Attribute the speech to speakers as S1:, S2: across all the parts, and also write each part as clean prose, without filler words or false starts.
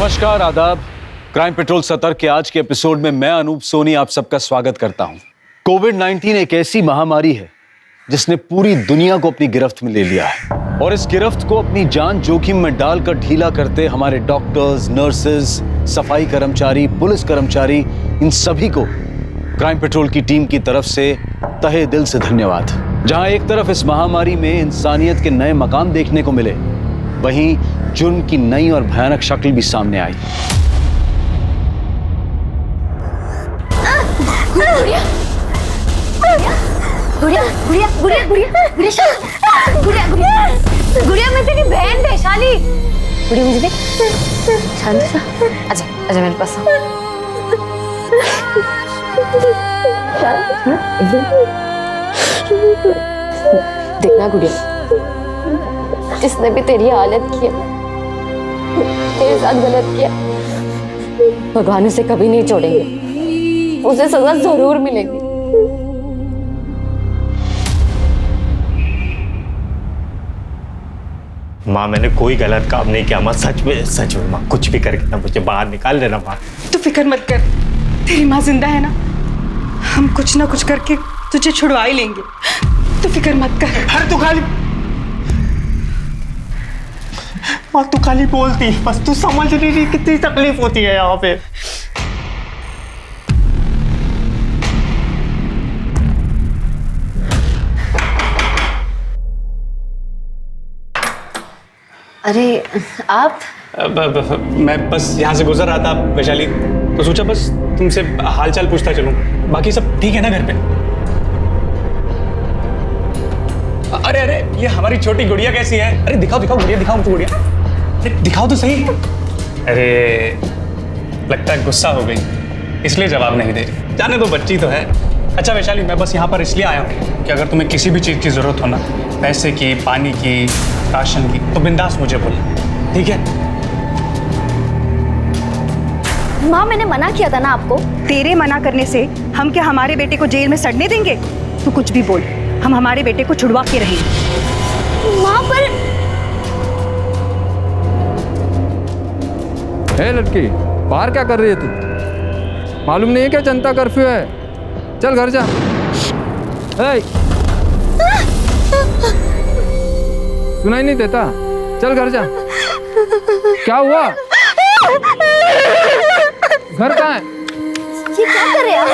S1: नमस्कार, आदाब। Crime petrol सतर्क के आज के एपिसोड में मैं अनूप सोनी आप सबका स्वागत करता हूं। कोविड-19 एक ऐसी महामारी है जिसने पूरी दुनिया को अपनी गिरफ्त में ले लिया है और इस गिरफ्त को अपनी जान जोखिम में डालकर ढीला करते हमारे डॉक्टर्स, नर्सेज, सफाई कर्मचारी, पुलिस कर्मचारी, इन सभी को क्राइम पेट्रोल की टीम की तरफ से तहे दिल से धन्यवाद। जहां एक तरफ इस महामारी में इंसानियत के नए मकाम देखने को मिले, वहीं जुर्म की नई और भयानक शक्ल भी सामने आई।
S2: गुड़िया, गुड़िया, गुड़िया, गुड़िया, गुड़िया, गुड़िया, गुड़िया, गुड़िया, मैं तेरी बहन वैशाली। गुड़िया मुझे देख, शांत सा, आजा, आजा मेरे पास। देखना गुड़िया, जिसने भी तेरी हालत की है, तेरे साथ गलत किया, भगवान उसे कभी नहीं छोड़ेंगे, उसे सजा जरूर मिलेगी।
S3: माँ मैंने कोई गलत काम नहीं किया माँ, सच में माँ, कुछ भी करके ना मुझे बाहर निकाल देना माँ।
S4: तू फिक्र मत कर, तेरी माँ जिंदा है ना, हम कुछ ना कुछ करके तुझे छुड़वा ही लेंगे, तू फिक्र मत कर।
S3: अरे तू खाली माँ, तू खाली बोलती, बस तू समझ नहीं रही कितनी तकलीफ होती है यहाँ पे।
S2: अरे आप?
S3: मैं बस यहाँ से गुजर रहा था वैशाली, तो सोचा बस तुमसे हालचाल पूछता चलूं। बाकी सब ठीक है ना घर पे? अरे अरे ये हमारी छोटी गुड़िया कैसी है? अरे दिखाओ दिखाओ गुड़िया, दिखाओ तो गुड़िया, दिखाओ तो सही। अरे लगता है गुस्सा हो गई, इसलिए जवाब नहीं दे रही। जाने दो, बच्ची तो है। अच्छा वैशाली, मैं बस यहाँ पर इसलिए आया हूँ कि अगर तुम्हें किसी भी चीज़ की ज़रूरत हो ना, पैसे की, पानी की, राशन की, तो बिंदास मुझे बोलना, ठीक है?
S2: माँ मैंने मना किया था ना आपको।
S4: तेरे मना करने से हम क्या हमारे बेटे को जेल में सड़ने देंगे? तू कुछ भी बोल, हम हमारे बेटे को छुड़वा के रहेंगे।
S2: माँ पर
S5: हे लड़की, बाहर क्या कर रही है तू? मालूम नहीं है क्या जनता कर्फ्यू है? चल घर जा। हे, सुनाई नहीं देता? चल घर जा। क्या हुआ? घर कहाँ है?
S2: ये क्या कर रहे हैं आप?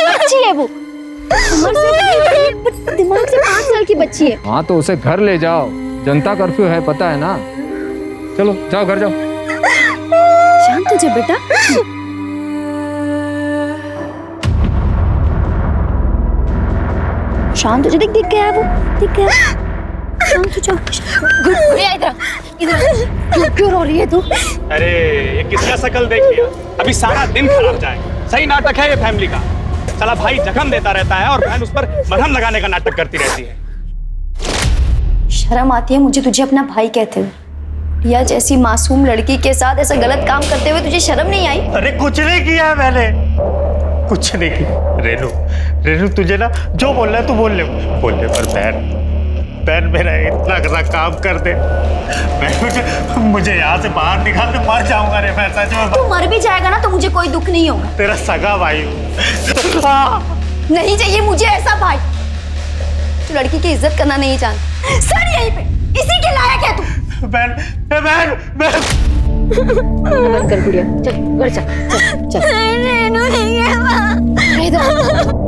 S2: बच्ची है वो, उम्र से दिमाग से 5 साल की बच्ची है।
S5: हाँ तो उसे घर ले जाओ, जनता कर्फ्यू है, पता है ना? चलो जाओ घर जाओ।
S2: शांत हो जा बेटा। शांत हो जा, दिख गया वो, दिख गया। शांत हो जा। गुड़िया इधर, इधर क्यों रो रही है तू?
S3: अरे ये किसका शकल देख लिया? अभी सारा दिन खराब जाए। सही नाटक है ये फैमिली का। साला भाई जख्म देता रहता है और बहन उस पर मरहम लगाने का नाटक करती रहती है।
S2: शर्म आती है मुझे तुझे अपना भाई कहते हुए। या जैसी मासूम लड़की के साथ ऐसा गलत काम करते हुए तुझे शर्म नहीं आई?
S3: अरे कुछ नहीं किया है मैंने, कुछ नहीं किया। रेनू, रेनू तुझे ना जो बोलना है तू बोल ले पर बहन मेरा इतना सा काम कर दे, मुझे यहाँ से बाहर निकाल दे, मर जाऊंगा रे मैं सच में।
S2: तू मर भी जाएगा ना तो मुझे कोई दुख नहीं होगा।
S3: तेरा सगा भाई हूँ।
S2: नहीं चाहिए मुझे ऐसा भाई जो लड़की की इज्जत करना नहीं जानता। सर यहीं पे, इसी के लायक है तू।
S3: बहन
S2: बंद कर गुड़िया, चल घर चल। रेनू नहीं है वहाँ। इधर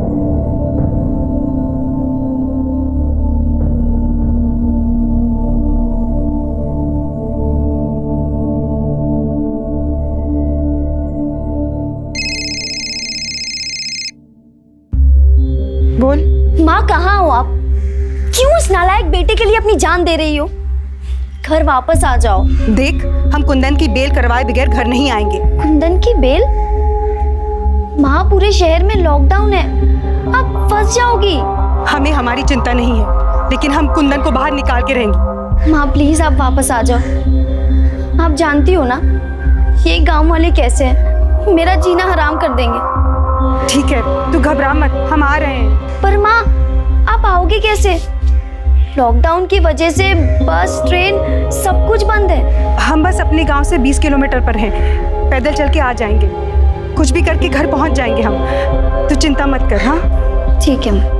S4: बोल।
S2: माँ कहाँ हो आप? क्यों उस नालायक बेटे के लिए अपनी जान दे रही हो? घर वापस आ जाओ।
S4: देख, हम कुंदन की बेल करवाए बगैर घर नहीं आएंगे।
S2: कुंदन की बेल? माँ पूरे शहर में लॉकडाउन है, आप फंस जाओगी।
S4: हमें हमारी चिंता नहीं है, लेकिन हम कुंदन को बाहर निकाल के रहेंगे।
S2: माँ प्लीज आप वापस आ जाओ। आप जानती हो ना ये गांव वाले कैसे हैं, मेरा जीना हराम कर देंगे।
S4: ठीक है, तू घबरा मत, हम आ रहे हैं।
S2: पर माँ आप आओगे कैसे?
S6: लॉकडाउन की वजह से बस ट्रेन सब कुछ बंद है।
S4: हम बस अपने गांव से 20 किलोमीटर पर हैं। पैदल चल के आ जाएंगे, कुछ भी करके घर पहुंच जाएंगे हम। तू चिंता मत कर। हाँ
S6: ठीक है।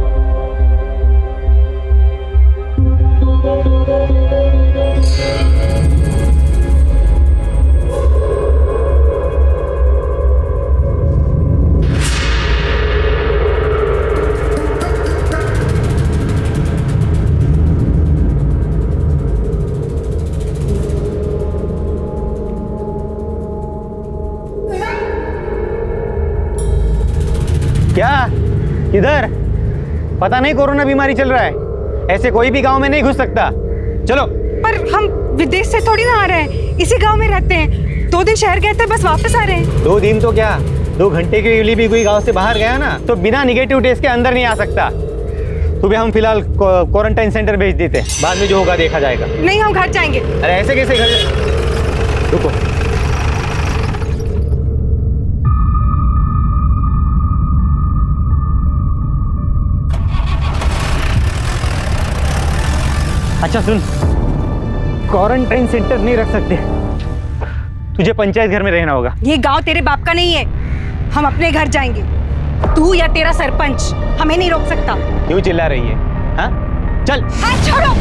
S7: क्या किधर? पता नहीं कोरोना बीमारी चल रहा है, ऐसे कोई भी गांव में नहीं घुस सकता। चलो।
S4: पर हम विदेश से थोड़ी ना आ रहे हैं, इसी गांव में रहते हैं। 2 दिन शहर गए थे, बस वापस आ रहे हैं।
S7: 2 दिन तो क्या, 2 घंटे के लिए भी कोई गांव से बाहर गया ना तो बिना निगेटिव टेस्ट के अंदर नहीं आ सकता। तुम्हें हम फिलहाल क्वारंटाइन सेंटर भेज देते हैं, बाद में जो होगा देखा जाएगा।
S4: नहीं, हम घर जाएंगे।
S7: अरे ऐसे कैसे घर? रुको। अच्छा सुन, क्वारंटाइन सेंटर नहीं रख सकते, तुझे पंचायत घर में रहना होगा।
S4: ये गांव तेरे बाप का नहीं है, हम अपने घर जाएंगे। तू या तेरा सरपंच हमें नहीं रोक सकता।
S7: क्यों चिल्ला रही है? हाँ चल।
S4: हाथ छोड़ो,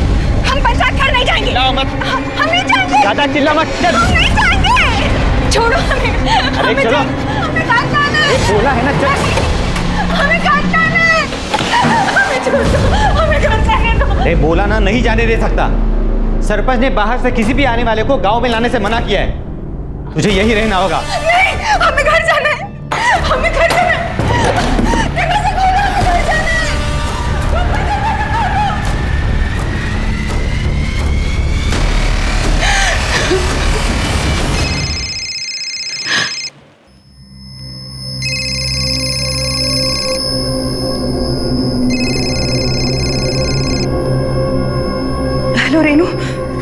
S4: हम पंचायत घर नहीं जाएंगे।
S7: चिल्लाओ मत।
S4: हम नहीं जाएंगे।
S7: ज्यादा चिल्ला मत। चल।
S4: हम नहीं जाएंगे। छोड़ो हमें।
S7: अरे चलो।
S4: हमें घर जाना है।
S7: बोला है ना, चल।
S4: हमें घर जाना है। हमें छोड़ दो, हमें घर जाने दो।
S7: अरे बोला ना, नहीं जाने दे सकता। सरपंच ने बाहर से किसी भी आने वाले को गांव में लाने से मना किया है। तुझे यही रहना होगा।
S4: नहीं, हमें घर जाना है। हमें घर जाना है। देखो से बोलो, हमें घर जाना है। हेलो रेनू।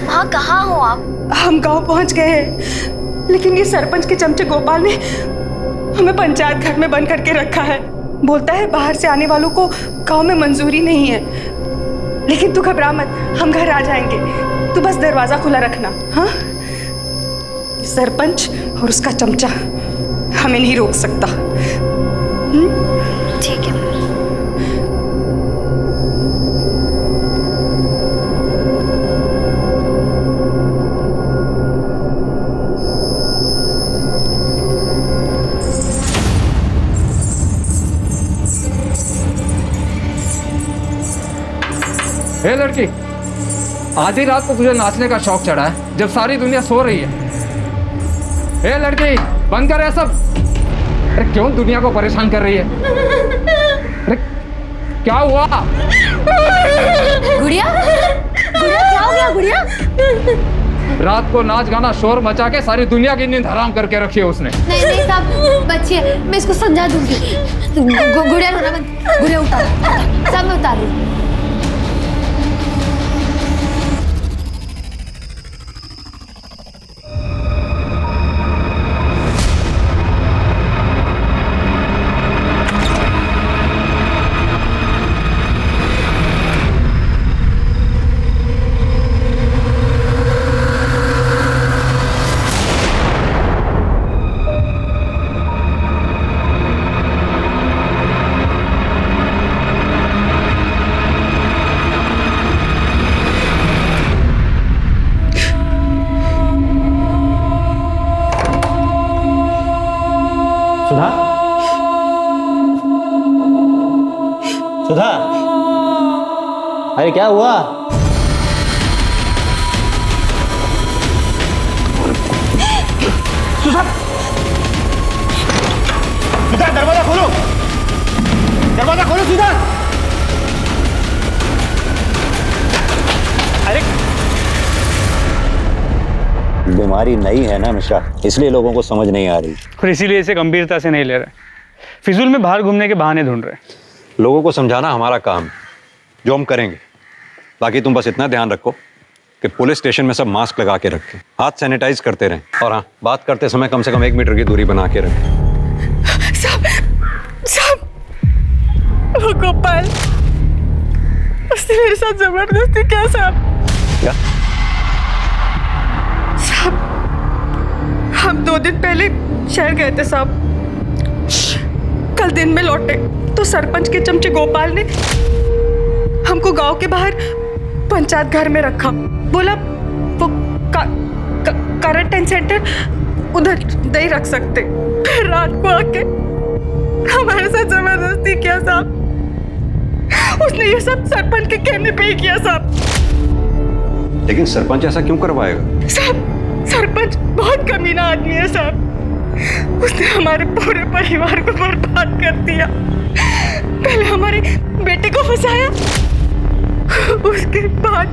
S6: हाँ, कहाँ हो आप?
S4: हम गांव पहुंच गए हैं, लेकिन ये सरपंच के चमचे गोपाल ने हमें पंचायत घर में बंद करके रखा है। बोलता है बाहर से आने वालों को गांव में मंजूरी नहीं है। लेकिन तू घबरा मत, हम घर आ जाएंगे। तू बस दरवाजा खुला रखना। हाँ, सरपंच और उसका चमचा हमें नहीं रोक सकता।
S6: ठीक है।
S5: हे लड़की, आधी रात को तुझे नाचने का शौक चढ़ा है जब सारी दुनिया सो रही है। हे लड़की, बंद कर ये सब। अरे क्यों दुनिया को परेशान कर रही है? अरे क्या हुआ?
S6: गुड़िया, गुड़िया क्या हो गया गुड़िया?
S5: रात को नाच गाना शोर मचा के सारी दुनिया की नींद हराम करके रखी है उसने।
S6: नहीं नहीं साहब, बच्ची है, मैं इसको समझा दूंगी। गुड़िया रोना मत, गुड़िया उतार, सब मैं उतार रही हूँ।
S7: सुधा, सुधा, अरे क्या हुआ? सुधा, सुधा दरवाजा खोलो, दरवाजा खोलो सुधा। अरे बीमारी नई है ना मिश्रा, इसलिए लोगों को समझ नहीं आ रही
S3: और इसीलिए इसे गंभीरता से नहीं ले रहे, फिजूल में बाहर घूमने के बहाने ढूंढ रहे।
S8: लोगों को समझाना हमारा काम है, जो हम करेंगे। बाकी तुम बस इतना ध्यान रखो कि पुलिस स्टेशन में सब मास्क लगा के रखें, हाथ सैनिटाइज करते रहें, और हाँ, बात करते समय कम से कम 1 मीटर की दूरी बना के रखें।
S4: साहब, वो गोपाल उसने मेरे साथ जबरदस्ती किया साहब।
S8: क्या?
S4: साहब, हम 2 दिन पहले शहर गए थे साहब। कल दिन में लौटे तो सरपंच के चमचे गोपाल ने हमको गांव के बाहर पंचायत घर में रखा। बोला वो क्वारंटाइन सेंटर उधर नहीं रख सकते। फिर रात को आके हमारे साथ जबरदस्ती किया साहब। उसने ये सब सरपंच के कहने पे ही किया साहब।
S8: लेकिन सरपंच ऐसा क्यों करवाएगा?
S4: साहब, सरपंच बहुत कमीना आदमी है साहब। उसने हमारे पूरे परिवार को बर्बाद कर दिया। पहले हमारे बेटे को फंसाया, उसके बाद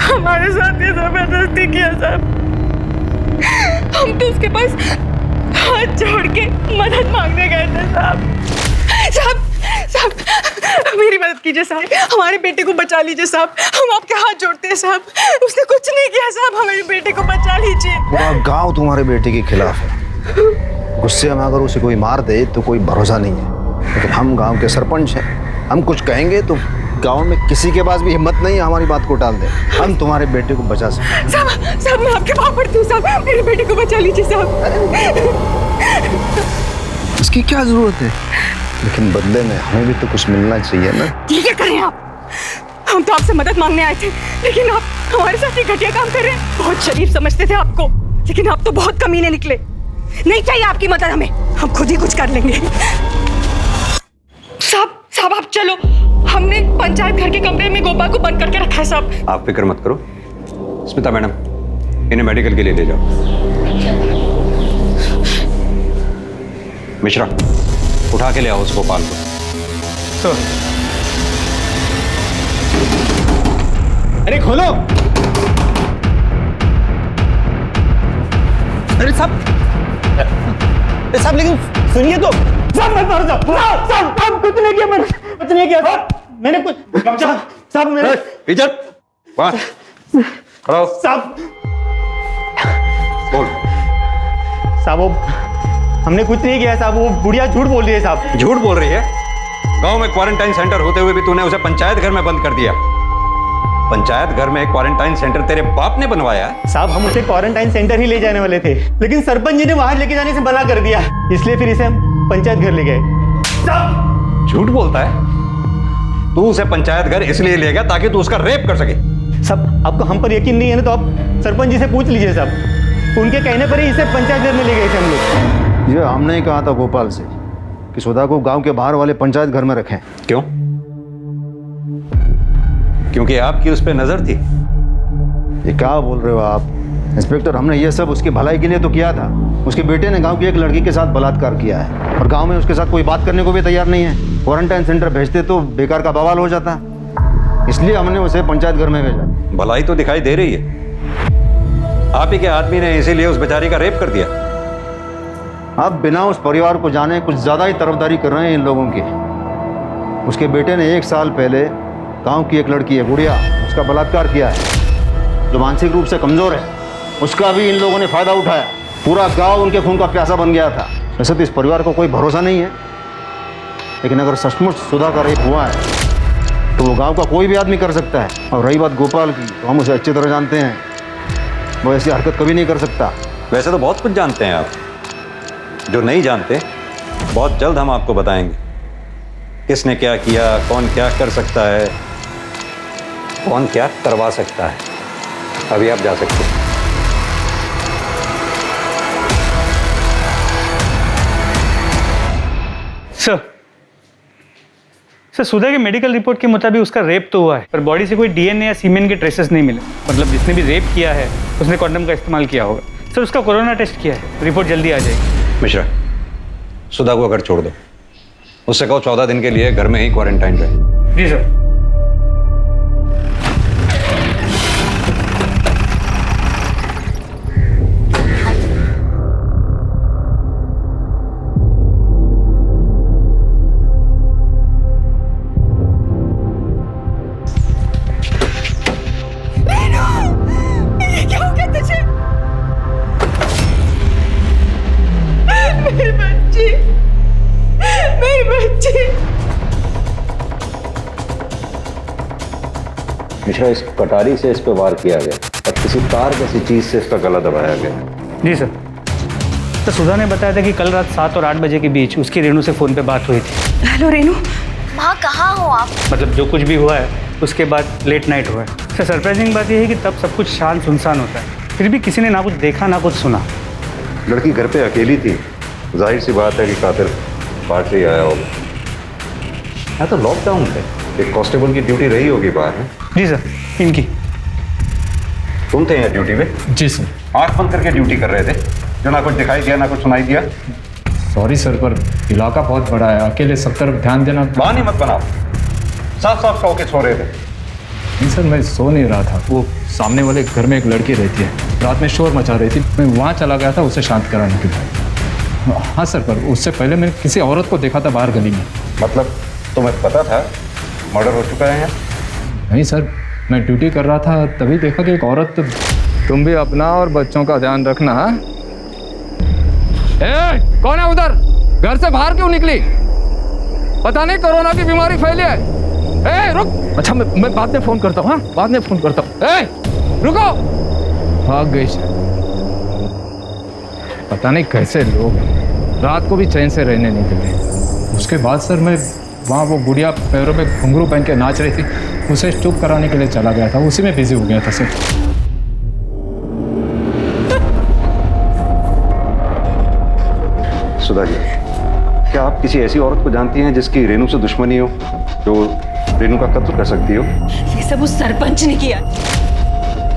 S4: हमारे साथ ये जबरदस्ती किया साहब। हम तो उसके पास हाथ जोड़ के मदद मांगने गए थे साहब। साहब, साहब मेरी मदद कीजिए साहब, हमारे बेटे को बचा लीजिए साहब। हम आपके हाथ जोड़ते हैं साहब। उसने कुछ नहीं किया साहब, हमारे बेटे को बचा लीजिए।
S9: पूरा गांव तुम्हारे बेटे के खिलाफ है। गुस्से में अगर उसे कोई मार दे तो कोई भरोसा नहीं है, लेकिन हम गांव के सरपंच हैं। हम कुछ कहेंगे तो गांव में किसी के पास भी हिम्मत नहीं है हमारी बात को टाल दे। हम तुम्हारे बेटे को बचा सकते।
S4: साहब मैं आपके पाँव पड़ती हूँ साहब, मेरे बेटे को बचा लीजिए साहब।
S9: इसकी क्या जरूरत है? लेकिन बदले में हमें भी तो कुछ मिलना चाहिए ना।
S4: ये क्या कर रहे हैं आप? हम तो आपसे मदद मांगने आए थे, लेकिन आप हमारे साथ ये घटिया काम कर रहे हैं। बहुत शरीफ समझते थे आपको, लेकिन आप तो बहुत कमीने निकले। नहीं चाहिए आपकी मदद हमें, हम खुद ही कुछ कर लेंगे। साहब आप चलो, हमने पंचायत घर के कमरे में गोपाल को बंद करके रखा है साहब।
S8: आप फिक्र मत करो। स्मिता मैडम, इन्हें मेडिकल के लिए ले जाओ। मिश्रा, उठा के ले आओ उस गोपाल को।
S7: अरे खोलो। अरे साहब लेकिन सुनिए तो। साहब मैं मर जाऊं। साहब कुछ नहीं किया, मैंने कुछ नहीं किया साहब। मैंने कुछ साहब मैंने
S8: वाह हेलो
S7: साहब
S8: बोल।
S7: साहब वो हमने कुछ नहीं किया साहब। वो बुढ़िया झूठ बोल रही है साहब।
S8: झूठ बोल रही है? गांव में क्वारंटाइन सेंटर होते हुए भी तूने उसे पंचायत घर में बंद कर दिया। पंचायत घर में एक क्वारंटाइन सेंटर तेरे बाप ने बनवाया है?
S7: साहब हम उसे क्वारंटाइन सेंटर ही ले जाने वाले थे, लेकिन सरपंच जी ने वहां लेके जाने से मना कर दिया, इसलिए फिर इसे हम पंचायत घर ले गए। साहब
S8: झूठ बोलता है? तू उसे पंचायत घर इसलिए ले गया ताकि तू उसका रेप कर सके?
S7: साहब आपको हम पर यकीन नहीं है ना, तो आप सरपंच जी से पूछ लीजिए साहब। उनके कहने पर ही इसे पंचायत घर में ले गए थे हम लोग।
S9: ये हमने ही कहा था गोपाल से कि सुधा को गांव के बाहर वाले पंचायत घर में रखें।
S8: क्यों? क्योंकि आपकी उस पर नजर थी।
S9: ये क्या बोल रहे हो आप इंस्पेक्टर? हमने ये सब उसकी भलाई के लिए तो किया था। उसके बेटे ने गांव की एक लड़की के साथ बलात्कार किया है और गांव में उसके साथ कोई बात करने को भी तैयार नहीं है। क्वारंटाइन सेंटर भेजते तो बेकार का बवाल हो जाता, इसलिए हमने उसे पंचायत घर में भेजा।
S8: भलाई तो दिखाई दे रही है। आप ही के आदमी ने इसीलिए उस बेचारी का रेप कर दिया।
S9: आप बिना उस परिवार को जाने कुछ ज्यादा ही तरफदारी कर रहे हैं इन लोगों की। उसके बेटे ने 1 साल पहले गांव की एक लड़की है गुड़िया, उसका बलात्कार किया है, जो मानसिक रूप से कमजोर है। उसका भी इन लोगों ने फायदा उठाया। पूरा गांव उनके खून का प्यासा बन गया था। वैसे तो इस परिवार को कोई भरोसा नहीं है, लेकिन अगर सचमुच सुधा का रेप हुआ है तो वो गांव का कोई भी आदमी कर सकता है। और रही बात गोपाल की, तो हम उसे अच्छी तरह जानते हैं, वो ऐसी हरकत कभी नहीं कर सकता।
S8: वैसे तो बहुत कुछ जानते हैं आप, जो नहीं जानते बहुत जल्द हम आपको बताएंगे। किसने क्या किया, कौन क्या कर सकता है, कौन क्या करवा सकता है। अभी आप जा सकते हैं।
S3: सर सुधा के मेडिकल रिपोर्ट के मुताबिक उसका रेप तो हुआ है, पर बॉडी से कोई डीएनए या सीमेन के ट्रेसेस नहीं मिले। मतलब जिसने भी रेप किया है उसने कॉन्डम का इस्तेमाल किया होगा। सर उसका कोरोना टेस्ट किया है, रिपोर्ट जल्दी आ जाएगी।
S8: मिश्रा, सुधा को घर छोड़ दो। उससे कहो 14 दिन के लिए घर में ही क्वारंटाइन रहे।
S3: जी सर।
S8: मिश्रा, इस कटारी से इस पे वार किया गया और किसी तार जैसी चीज से इसका गला दबाया गया।
S3: जी सर। तो सुधा ने बताया था कि कल रात 7 और 8 बजे के बीच उसकी रेनू से फ़ोन पे बात हुई थी।
S4: हेलो रेनू।
S6: माँ कहाँ हो आप?
S3: मतलब जो कुछ भी हुआ है उसके बाद लेट नाइट हुआ है। सर सरप्राइजिंग बात यह है कि तब सब कुछ शांत सुनसान होता है, फिर भी किसी ने ना कुछ देखा ना कुछ सुना।
S8: लड़की घर पे अकेली थी, जाहिर सी बात है कि कातिल बाहर से ही आया होगा। यहाँ तो लॉकडाउन है, एक कांस्टेबल की ड्यूटी रही होगी बाहर में।
S3: जी सर, इनकी।
S8: तुम थे यहाँ ड्यूटी में?
S5: जी सर।
S8: आंख बंद करके ड्यूटी कर रहे थे, जो ना कुछ दिखाई दिया ना कुछ सुनाई दिया।
S5: सॉरी सर, पर इलाका बहुत बड़ा है, अकेले सब तरफ ध्यान देना।
S8: बहाने मत बनाओ, साफ साफ सो के सो रहे थे।
S5: नहीं सर, मैं सो नहीं रहा था। वो सामने वाले घर में एक लड़की रहती है, रात में शोर मचा रही थी, मैं वहाँ चला गया था उसे शांत कराने के लिए। हाँ सर, पर उससे पहले मैंने किसी औरत को देखा था बाहर गली में।
S8: मतलब तुम्हें पता था मर्डर हो चुका है यहाँ?
S5: नहीं सर, मैं ड्यूटी कर रहा था तभी देखा कि एक औरत। तुम भी अपना और बच्चों का ध्यान रखना। हाँ, कौन है उधर? घर से बाहर क्यों निकली? पता नहीं कोरोना की बीमारी फैली है। रुक। अच्छा, मैं बाद में फोन करता हूँ। हाँ, बाद में फोन करता हूँ। रुको। भाग गई। पता नहीं कैसे लोग रात को भी चैन से रहने नहीं देते। उसके बाद सर मैं वहाँ वो गुड़िया पैरों में घुंघरू पहन के नाच रही थी, उसे चुप कराने के लिए चला गया था, उसी में बिजी हो गया था सर।
S8: सुधा जी, क्या आप किसी ऐसी औरत को जानती हैं जिसकी रेनू से दुश्मनी हो, जो रेनू का कत्ल कर सकती हो?
S4: ये सब उस सरपंच ने किया।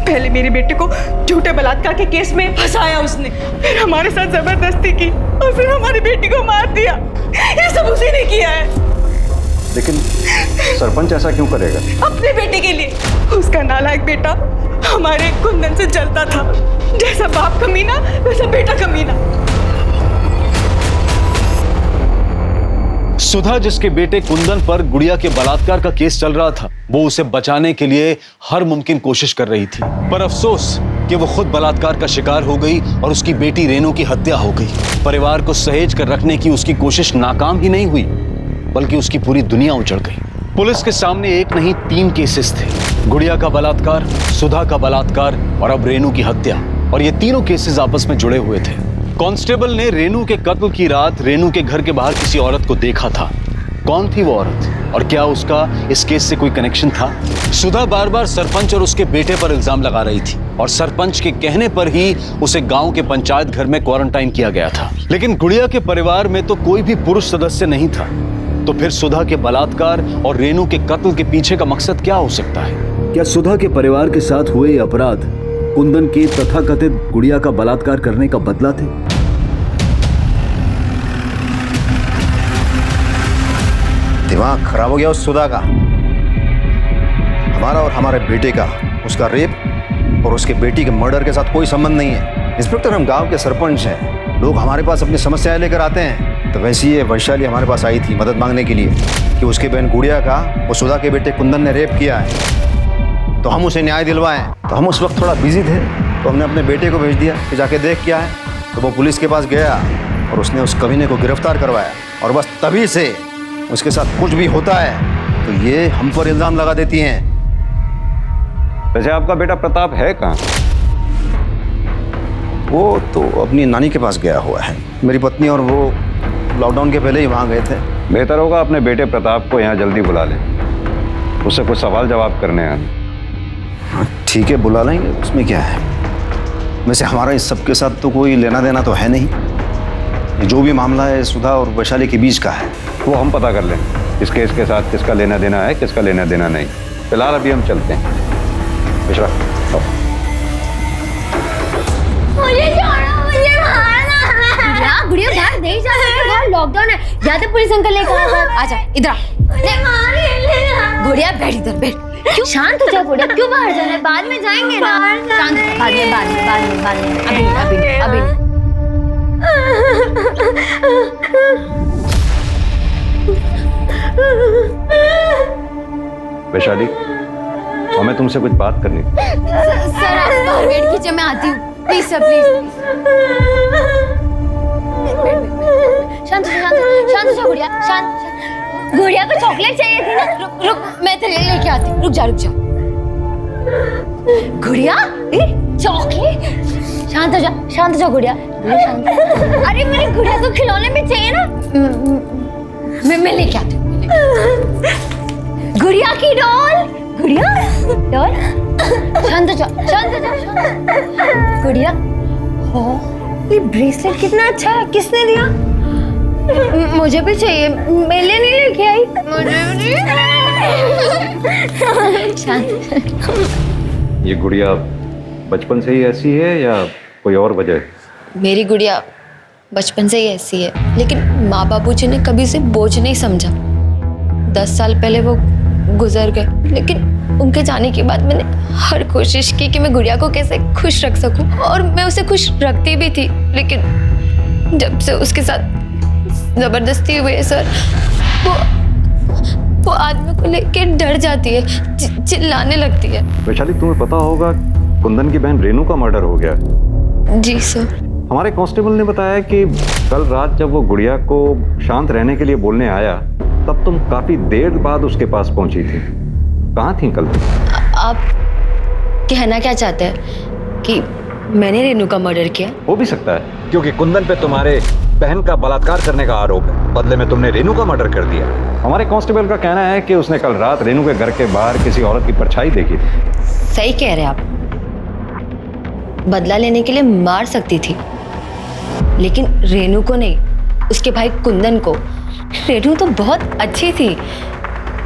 S4: पहले मेरे बेटे को झूठे बलात्कार के केस में फंसाया उसने, फिर हमारे साथ जबरदस्ती की और फिर हमारी बेटी को मार दिया। ये सब उसी ने किया है।
S8: लेकिन सरपंच ऐसा क्यों करेगा?
S4: अपने बेटे के लिए। उसका नालायक बेटा हमारे कुंदन से जलता था। जैसा बाप कमीना वैसा बेटा कमीना।
S1: सुधा, जिसके बेटे कुंदन पर गुड़िया के बलात्कार का केस चल रहा था, वो उसे बचाने के लिए हर मुमकिन कोशिश कर रही थी, पर अफसोस कि वो खुद बलात्कार का शिकार हो गई और उसकी बेटी रेनू की हत्या हो गई। परिवार को सहेज कर रखने की उसकी कोशिश नाकाम ही नहीं हुई, बल्कि उसकी पूरी दुनिया उजड़ गई। पुलिस के सामने एक नहीं 3 केसेस थे, गुड़िया का बलात्कार, सुधा का बलात्कार और अब रेनू की हत्या, और ये तीनों केसेस आपस में जुड़े हुए थे। कांस्टेबल ने रेनू के कत्ल की रात रेनू के घर के बाहर किसी औरत को देखा था। कौन थी वो औरत और क्या उसका इस केस से कोई कनेक्शन था? सुधा बार बार सरपंच और उसके बेटे पर इल्जाम लगा रही थी और सरपंच के कहने पर ही उसे गांव के पंचायत घर में क्वारंटाइन किया गया था। लेकिन गुड़िया के परिवार में तो कोई भी पुरुष सदस्य नहीं था, तो फिर सुधा के बलात्कार और रेनू के कत्ल के पीछे का मकसद क्या हो सकता है? क्या सुधा के परिवार के साथ हुए अपराध कुंदन के तथाकथित गुड़िया का बलात्कार करने का बदला थे?
S9: दिमाग खराब हो गया उस सुधा का। हमारा और हमारे बेटे का उसका रेप और उसके बेटी के मर्डर के साथ कोई संबंध नहीं है। इंस्पेक्टर, हम गांव के सरपंच हैं, लोग हमारे पास अपनी समस्याएं लेकर आते हैं। तो वैसे ही वैशाली हमारे पास आई थी मदद मांगने के लिए कि उसके बहन गुड़िया का वो सुधा के बेटे कुंदन ने रेप किया है, तो हम उसे न्याय दिलवाएं। तो हम उस वक्त थोड़ा बिजी थे, तो हमने अपने बेटे को भेज दिया कि जाके देख क्या है। तो वो पुलिस के पास गया और उसने उस कमीने को गिरफ्तार करवाया, और बस तभी से उसके साथ कुछ भी होता है तो ये हम पर इल्जाम लगा देती हैं।
S8: वैसे आपका बेटा प्रताप है कहाँ?
S9: वो तो अपनी नानी के पास गया हुआ है। मेरी पत्नी और वो लॉकडाउन के पहले ही वहाँ गए थे।
S8: बेहतर होगा अपने बेटे प्रताप को यहाँ जल्दी बुला लें, उससे कुछ सवाल जवाब करने हैं।
S9: हाँ ठीक है, बुला लेंगे, उसमें क्या है। वैसे हमारा इस सब के साथ तो कोई लेना देना तो है नहीं। जो भी मामला है सुधा और वैशाली के बीच का है,
S8: वो हम पता कर लें इस केस के साथ किसका लेना देना है, किसका लेना देना नहीं। फिलहाल अभी हम चलते हैं। मिश्रा,
S6: मुझे छोड़ो, मुझे मारना। गुड़िया बाहर नहीं जा सकती, बाहर लॉकडाउन है। जाते पुलिस अंकल लेकर आजा, इधर आ। गुड़िया बैठ इधर, बैठ। क्यों शांत हो जा गुड़िया, क्यों बाहर जाना है? बाद में जाएंगे ना, शांत। बाद में अभी
S8: वैशाली, हमें तुमसे कुछ बात करनी थी।
S6: सर आप बाहर वेट कीजिए, मैं आती हूँ। Please sir, please. शांत हो जा गुड़िया, शांत। गुड़िया को चॉकलेट चाहिए थी ना? रुक, मैं तेरे लिए लेके आती हूँ। रुक जा। गुड़िया चॉकलेट, शांत हो जा गुड़िया, शांत। अरे मेरी गुड़िया को खिलौने भी चाहिए ना, मैं लेके आती हूँ। गुड़िया की डॉल, डॉल, शांत हो जा। गुड़िया, ये ब्रेसलेट कितना अच्छा है, किसने दिया? मुझे भी चाहिए, मेले नहीं लेके आई। मुझे शांत।
S8: ये गुड़िया बचपन से ही ऐसी है या कोई और वजह है?
S2: मेरी गुड़िया बचपन से ही ऐसी है, लेकिन माँ बाबूजी ने कभी उसे बोझ नहीं समझा। 10 साल पहले वो गुजर गए, लेकिन उनके जाने के बाद मैंने हर कोशिश की कि मैं गुड़िया को कैसे खुश रख सकूं, और मैं उसे खुश रखती भी थी। लेकिन जब से उसके साथ जबरदस्ती हुई है सर, वो आदमी को लेके डर जाती है, चिल्लाने लगती है।
S8: वैशाली, तुम्हें पता होगा कुंदन की बहन रेनू का मर्डर हो गया।
S2: जी सर।
S8: हमारे कांस्टेबल ने बताया कि कल रात जब वो गुड़िया को शांत रहने के लिए बोलने आया, तब तुम काफी देर बाद उसके पास पहुंची थी। कहाँ थी कल?
S2: आप कहना क्या चाहते हैं कि मैंने रेनू का मर्डर किया?
S8: हो भी सकता है, क्योंकि कुंदन पे तुम्हारे बहन का बलात्कार करने का आरोप है। बदले में तुमने रेनू का मर्डर कर दिया। हमारे कांस्टेबल का कहना है कि उसने कल रात रेनू के घर के बाहर किसी औरत की परछाई देखी थी।
S2: सही कह रहे हैं आप। बदला लेने के लिए मार सकती थी, लेकिन रेनू को नहीं, उसके भाई कुंदन को। रेनू तो बहुत अच्छी थी,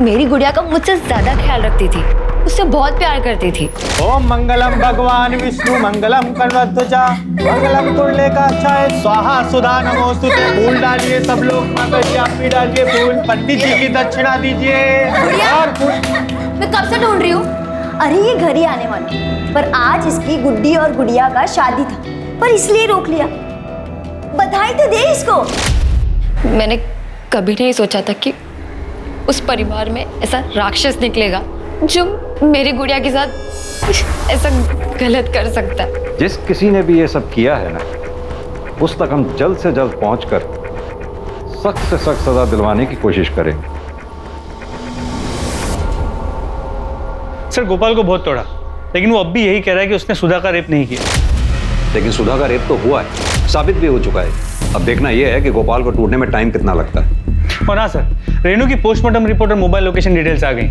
S2: मेरी गुड़िया का मुझसे ज्यादा ख्याल रखती थी, उससे बहुत प्यार करती थी।
S7: ओम मंगलम भगवान विष्णु मंगलम कन्वध्वजा मंगलम कुंडलेकाक्षाय स्वाहा सुधा नमोस्तुते। फूल डालिए सब लोग, माता जी आप भी डालिए फूल। पंडित जी की दक्षिणा दीजिए। और
S6: मैं कब से ढूंढ रही हूँ। अरे ये घर ही आने वाली, पर आज इसकी गुड्डी और गुड़िया का शादी था, पर इसलिए रोक लिया। बधाई तो दे इसको।
S2: मैंने कभी नहीं सोचा था कि उस परिवार में ऐसा राक्षस निकलेगा जो मेरी गुड़िया के साथ ऐसा गलत कर सकता है।
S8: जिस किसी ने भी ये सब किया है ना, उस तक हम जल्द से जल्द पहुंचकर सख्त से सख्त सजा दिलवाने की कोशिश करेंगे।
S3: सर, गोपाल को बहुत तोड़ा, लेकिन वो अब भी यही कह रहा है कि उसने सुधा का रेप नहीं किया।
S8: लेकिन सुधा का रेप तो हुआ है, साबित भी हो चुका है। अब देखना यह है कि गोपाल को ढूंढने में टाइम कितना लगता है।
S3: और हाँ सर, रेनू की पोस्टमार्टम रिपोर्ट और मोबाइल लोकेशन डिटेल्स आ गई।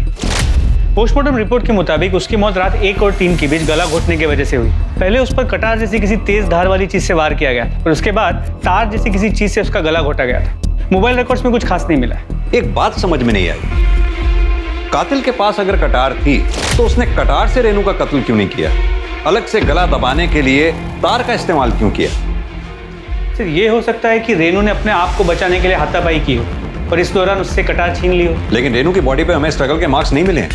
S3: पोस्टमार्टम रिपोर्ट के मुताबिक उसकी मौत रात 1 और 3 के बीच गला घोटने की वजह से हुई। पहले उस पर कटार जैसी किसी तेज धार वाली चीज से वार किया गया और उसके बाद तार जैसी किसी चीज से उसका गला घोटा गया था। मोबाइल रिकॉर्ड्स में कुछ खास नहीं मिला।
S8: एक बात समझ में नहीं आई, कातिल के पास अगर कटार थी तो उसने कटार से रेनू का कत्ल क्यों नहीं किया? अलग से गला दबाने के लिए तार का इस्तेमाल क्यों किया?
S3: सर, ये हो सकता है कि रेनू ने अपने आप को बचाने के लिए हाथापाई की हो और इस दौरान उससे कटार छीन ली हो।
S8: लेकिन रेनू की बॉडी पे हमें स्ट्रगल के मार्क्स नहीं मिले हैं,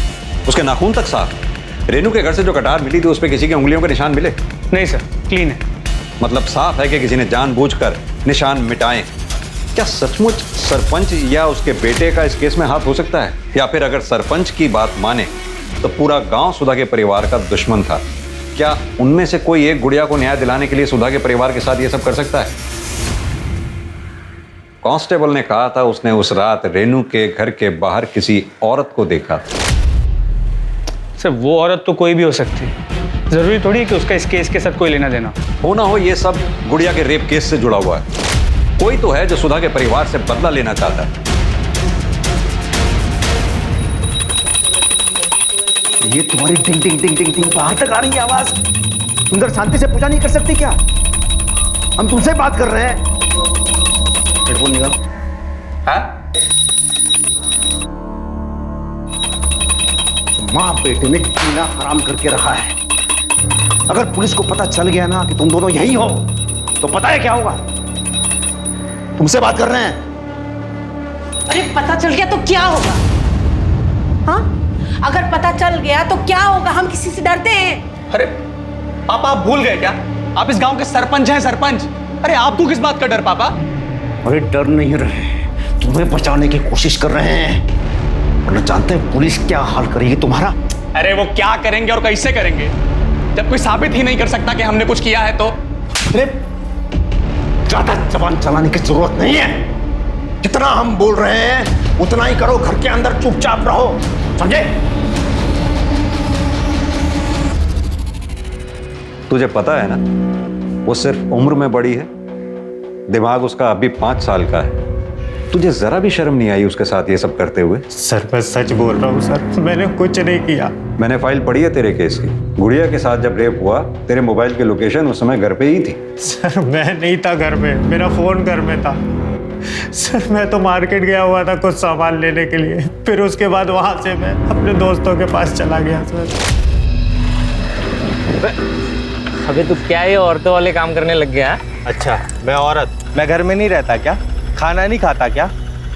S8: उसके नाखून तक साफ। रेनू के घर से जो कटार मिली थी उस पर किसी की उंगलियों के निशान मिले?
S3: नहीं सर, क्लीन है।
S8: मतलब साफ है कि किसी ने जानबूझकर निशान मिटाए। क्या सचमुच सरपंच या उसके बेटे का इस केस में हाथ हो सकता है? या फिर अगर सरपंच की बात माने तो पूरा गांव सुधा के परिवार का दुश्मन था। क्या उनमें से कोई एक गुड़िया को न्याय दिलाने के लिए सुधा के परिवार के साथ ये सब कर सकता है? कांस्टेबल ने कहा था उसने उस रात रेनू के घर के बाहर किसी औरत को देखा था।
S3: सर, वो औरत तो कोई भी हो सकती है, जरूरी थोड़ी है कि उसका इस केस के साथ कोई लेना देना
S8: हो ना हो। ये सब गुड़िया के रेप केस से जुड़ा हुआ है। कोई तो है जो सुधा के परिवार से बदला लेना चाहता है।
S9: ये तुम्हारी टिंग टिंग टिंग टिंग टिंग बाहर तक आ रही है आवाज। सुंदर शांति से पूजा नहीं कर सकती क्या? हम तुमसे बात कर रहे हैं। हेडफोन निकाल। माँ बेटे ने जीना हराम करके रखा है। अगर पुलिस को पता चल गया ना कि तुम दोनों यही हो तो पता है क्या होगा? तुमसे बात कर रहे हैं।
S10: अरे पता चल गया तो क्या होगा? हाँ, अगर पता चल गया तो क्या होगा? हम किसी से डरते हैं?
S3: अरे पापा, आप भूल गए क्या? आप इस गांव के सरपंच हैं, सरपंच। अरे आपको किस बात का डर पापा?
S9: अरे डर नहीं रहे, तुम्हें बचाने की कोशिश कर रहे हैं। वरना जानते हैं पुलिस क्या हाल करेगी तुम्हारा?
S3: अरे वो क्या करेंगे और कैसे करेंगे जब कोई साबित ही नहीं कर सकता कि हमने कुछ किया है तो?
S9: अरे ज्यादा जबान चलाने की जरूरत नहीं है। जितना हम बोल रहे हैं उतना ही करो। घर के अंदर चुपचाप रहो, समझे?
S8: तुझे पता है ना, वो सिर्फ उम्र में बड़ी है, दिमाग उसका अभी 5 साल का है। तुझे जरा भी शर्म नहीं आई उसके साथ ये सब करते हुए?
S7: सर मैं सच बोल रहा हूँ सर, मैंने कुछ नहीं किया।
S8: मैंने फाइल पढ़ी है तेरे केस की। गुड़िया के साथ जब रेप हुआ, तेरे मोबाइल की लोकेशन उस समय घर पे ही थी।
S7: सर मैं नहीं था घर में, मेरा फोन घर में था। सर मैं तो मार्केट गया हुआ था कुछ सामान लेने के लिए, फिर उसके बाद वहां से मैं अपने दोस्तों के पास चला गया सर।
S11: अबे तू क्या ये औरतों वाले काम करने लग गया?
S7: अच्छा मैं औरत, मैं घर में नहीं रहता क्या? खाना नहीं खाता क्या?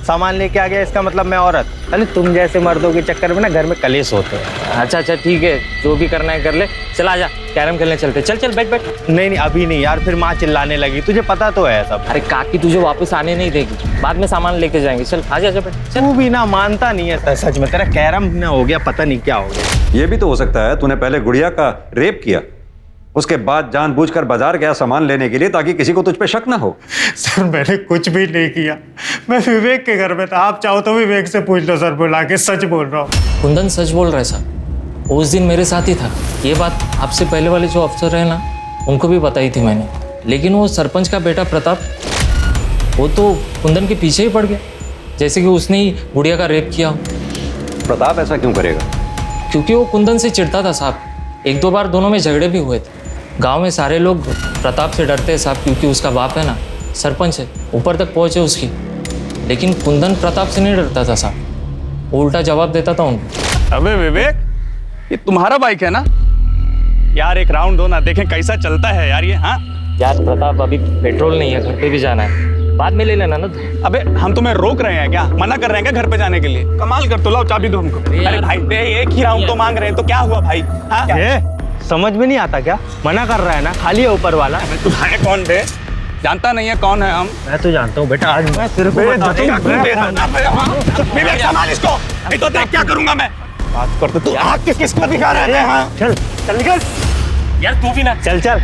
S7: सामान लेके आ गया इसका मतलब मैं औरत? अरे तुम जैसे मर्दों के चक्कर में ना घर में कलेश होते हैं।
S11: अच्छा अच्छा ठीक है, जो भी करना है कर ले। चल आजा, कैरम खेलने चलते। चल चल बैठ बैठ।
S7: नहीं नहीं अभी नहीं यार, फिर माँ चिल्लाने लगी, तुझे पता तो है सब।
S11: अरे काकी तुझे वापस आने नहीं देगी, बाद में सामान लेके जाएंगे। चल आजा आजा बैठ।
S7: तू भी ना मानता नहीं है सच में, तेरा कैरम ना हो गया, पता नहीं क्या हो गया।
S8: ये भी तो हो सकता है तूने पहले गुड़िया का रेप किया, उसके बाद जानबूझकर बाजार गया सामान लेने के लिए ताकि किसी को तुझ पे शक ना हो।
S7: सर मैंने कुछ भी नहीं किया, मैं विवेक के घर में था। आप चाहो तो विवेक से पूछ लो सर, बुला के, सच बोल रहा हूँ।
S11: कुंदन सच बोल रहा है साहब, उस दिन मेरे साथ ही था। ये बात आपसे पहले वाले जो अफसर है ना, उनको भी बताई थी मैंने। लेकिन वो सरपंच का बेटा प्रताप, वो तो कुंदन के पीछे ही पड़ गया, जैसे कि उसने ही गुड़िया का रेप किया हो।
S8: प्रताप ऐसा क्यों करेगा?
S11: क्योंकि वो कुंदन से चिढ़ता था साहब। 1-2 बार दोनों में झगड़े भी हुए थे। गांव में सारे लोग प्रताप से डरते हैं साहब, क्योंकि उसका बाप है ना सरपंच है, ऊपर तक पहुंचे उसकी। लेकिन कुंदन प्रताप से नहीं डरता था साहब, वो उल्टा जवाब देता था उनको।
S3: अबे विवेक, ये तुम्हारा बाइक है ना यार? एक राउंड दो ना, देखें कैसा चलता है यार ये। हाँ
S11: यार प्रताप, अभी पेट्रोल नहीं है, घर पे भी जाना है, बाद में ले लेना ना तू।
S3: अबे हम तुम्हें रोक रहे हैं क्या? मना कर रहे हैं क्या घर पे जाने के लिए? कमाल कर, तो लाओ चाबी दो हमको। अरे भाई दे, एक ही राउंड तो मांग रहे हैं, तो क्या हुआ भाई? हाँ
S7: समझ में नहीं आता क्या? मना कर रहा है ना, खाली है ऊपर वाला।
S3: तू है कौन बे? जानता नहीं है कौन है हम?
S7: मैं तो जानता हूँ बेटा, आज मैं तेरे को बता दूंगा।
S3: विवेक संभाल इसको, नहीं तो देख क्या करूंगा मैं। बात करते तू आग किसको दिखा रहा है? हाँ
S7: चल चल निकल
S11: यार तू भी ना
S7: चल चल।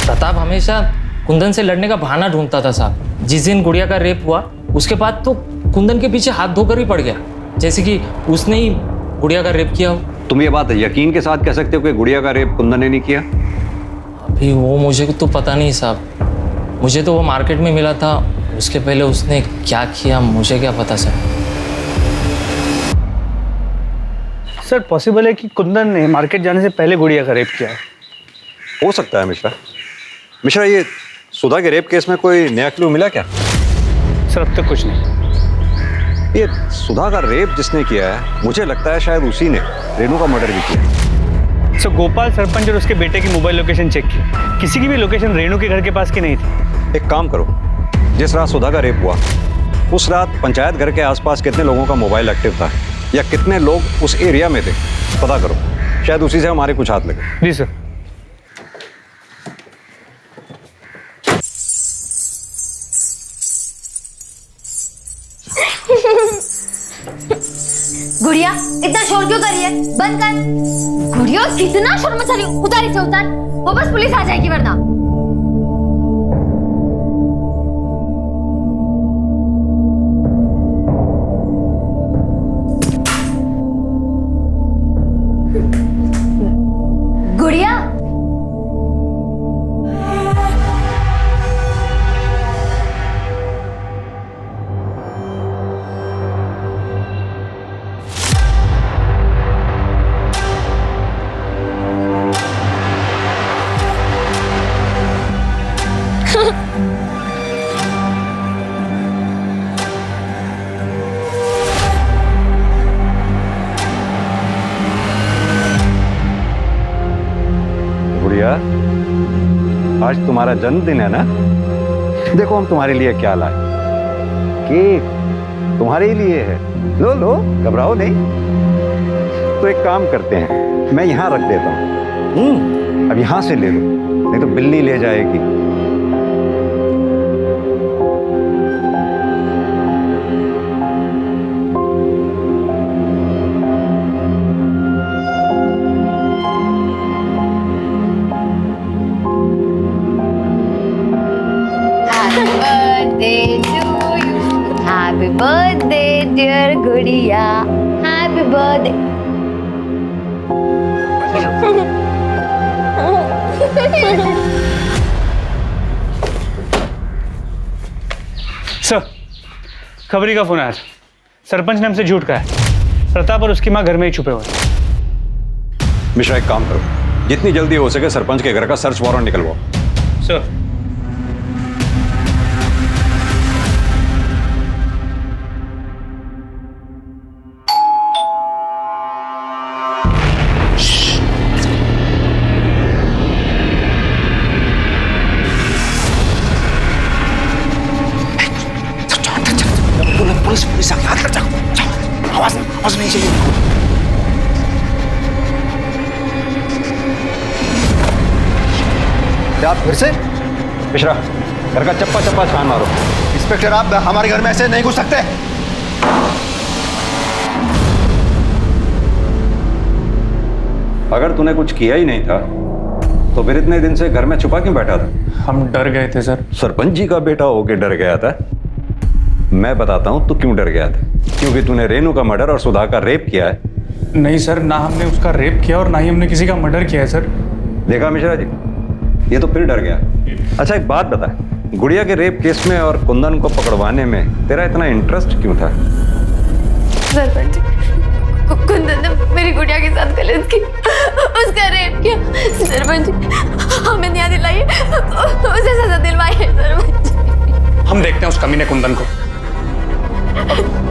S11: प्रताप हमेशा कुंदन से लड़ने का बहाना ढूंढता था साहब। जिस दिन गुड़िया का रेप हुआ, उसके बाद तो कुंदन के पीछे हाथ धोकर ही पड़ गया, जैसे कि उसने ही गुड़िया का रेप किया हो।
S8: तुम ये बात यकीन के साथ कह सकते हो कि गुड़िया का रेप कुंदन ने नहीं किया?
S11: अभी वो मुझे तो पता नहीं साहब, मुझे तो वो मार्केट में मिला था। उसके पहले उसने क्या किया मुझे क्या पता सर।
S7: सर पॉसिबल है कि कुंदन ने मार्केट जाने से पहले गुड़िया का रेप किया है।
S8: हो सकता है मिश्रा। मिश्रा, ये सुधा के रेप केस में कोई नया क्लू मिला क्या?
S7: सर अब तक कुछ नहीं।
S8: ये सुधा का रेप जिसने किया है, मुझे लगता है शायद उसी ने रेनू का मर्डर भी किया।
S7: सर गोपाल सरपंच और उसके बेटे की मोबाइल लोकेशन चेक की, किसी की भी लोकेशन रेनू के घर के पास की नहीं थी।
S8: एक काम करो, जिस रात सुधा का रेप हुआ, उस रात पंचायत घर के आसपास कितने लोगों का मोबाइल एक्टिव था, या कितने लोग उस एरिया में थे, पता करो। शायद उसी से हमारे कुछ हाथ लगे।
S7: जी सर।
S6: गुड़िया इतना शोर क्यों कर रही है? बंद कर। गुड़िया कितना शोर मचा रही है? उतार इसे उतार, वो बस पुलिस आ जाएगी वरना। गुड़िया
S8: गुड़िया, आज तुम्हारा जन्मदिन है ना? देखो हम तुम्हारे लिए क्या लाए। केक तुम्हारे ही लिए है, लो लो, घबराओ नहीं। तो एक काम करते हैं, मैं यहाँ रख देता हूँ, अब यहाँ से ले लो, नहीं तो बिल्ली ले जाएगी।
S6: Happy birthday, dear गुड़िया, Happy birthday.
S3: सर, खबरी का फोन आया था। सरपंच ने हमसे झूठ कहा है। प्रताप और उसकी माँ घर में ही छुपे हुए हैं।
S8: मिश्रा, एक काम करो, जितनी जल्दी हो सके सरपंच के घर का सर्च वारंट निकलवाओ।
S3: सर,
S7: पुलिस आगे हाथ कर जाओ। आवाज नहीं चाहिए।
S9: क्या आप फिर से?
S8: मिश्रा, घर का चप्पा चप्पा छान मारो।
S9: इंस्पेक्टर, आप हमारे घर में ऐसे नहीं घुस सकते।
S8: अगर तूने कुछ किया ही नहीं था तो फिर इतने दिन से घर में छुपा क्यों बैठा था?
S3: हम डर गए थे सर।
S8: सरपंच जी का बेटा होके डर गया था? मैं बताता हूं तू क्यों डर गया था। क्योंकि तूने रेनू का मर्डर और सुधा का रेप किया है।
S3: नहीं सर, ना हमने उसका रेप किया और ना ही हमने किसी का मर्डर किया है सर।
S8: देखा मिश्रा जी, ये तो फिर डर गया। अच्छा, एक बात बता, गुड़िया के रेप केस में और कुंदन को पकड़वाने में तेरा इतना इंटरेस्ट क्यों था?
S2: सरपंच, कुंदन ने मेरी गुड़िया के साथ गलत की, उसका रेप किया। सरपंच, हमें न्याय दिलाइए, उसे सजा दिलवाइए सरपंच।
S3: हम देखते हैं उस कमीने कुंदन को।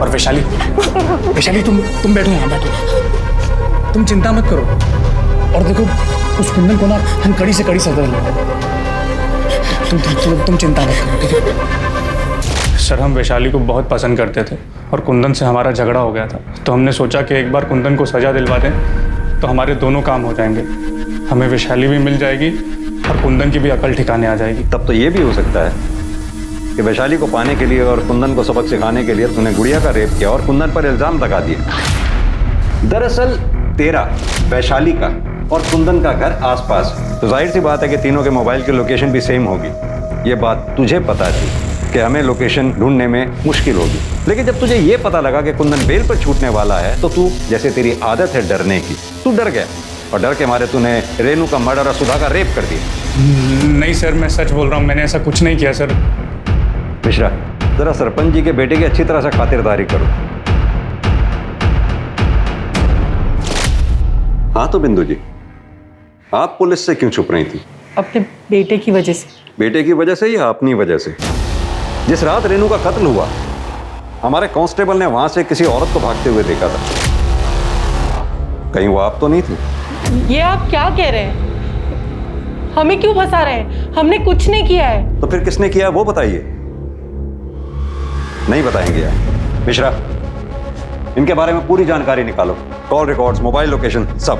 S3: और वैशाली, तुम बैठो यहाँ, बैठो। तुम चिंता मत करो। और देखो, उस कुंदन को ना हम कड़ी से कड़ी सजा देंगे। तुम चिंता मत करो, ठीक है? सर, हम वैशाली को बहुत पसंद करते थे और कुंदन से हमारा झगड़ा हो गया था। तो हमने सोचा कि एक बार कुंदन को सजा दिलवा दें तो हमारे दोनों काम हो जाएंगे। हमें वैशाली भी मिल जाएगी और कुंदन की भी अकल ठिकाने आ जाएगी।
S8: तब तो ये भी हो सकता है कि वैशाली को पाने के लिए और कुंदन को सबक सिखाने के लिए तूने गुड़िया का रेप किया और कुंदन पर इल्जाम लगा दिया। दरअसल तेरा, वैशाली का और कुंदन का घर आसपास, तो जाहिर सी बात है कि तीनों के मोबाइल की लोकेशन भी सेम होगी। ये बात तुझे पता थी कि हमें लोकेशन ढूंढने में मुश्किल होगी। लेकिन जब तुझे ये पता लगा कि कुंदन बेल पर छूटने वाला है तो तू, जैसे तेरी आदत है डरने की, तू डर गया और डर के मारे तूने रेनू का मर्डर और सुधा का रेप कर दिया।
S3: नहीं सर, मैं सच बोल रहा हूँ, मैंने ऐसा कुछ नहीं किया सर।
S8: मिश्रा, जरा सरपंच जी के बेटे की अच्छी तरह से खातिरदारी करो। हाँ तो बिंदु जी, आप पुलिस से क्यों छुप रही थी?
S10: अपने बेटे की वजह से।
S8: बेटे की वजह से या अपनी वजह से? जिस रात रेनू का कत्ल हुआ, हमारे कांस्टेबल ने वहां से किसी औरत को भागते हुए देखा था। कहीं वो आप तो नहीं थी?
S10: ये आप क्या कह रहे हैं? हमें क्यों फंसा रहे हैं? हमने कुछ नहीं किया है।
S8: तो फिर किसने किया वो बताइए। नहीं बताएंगे यार। मिश्रा, इनके बारे में पूरी जानकारी निकालो, कॉल रिकॉर्ड्स, मोबाइल लोकेशन, सब।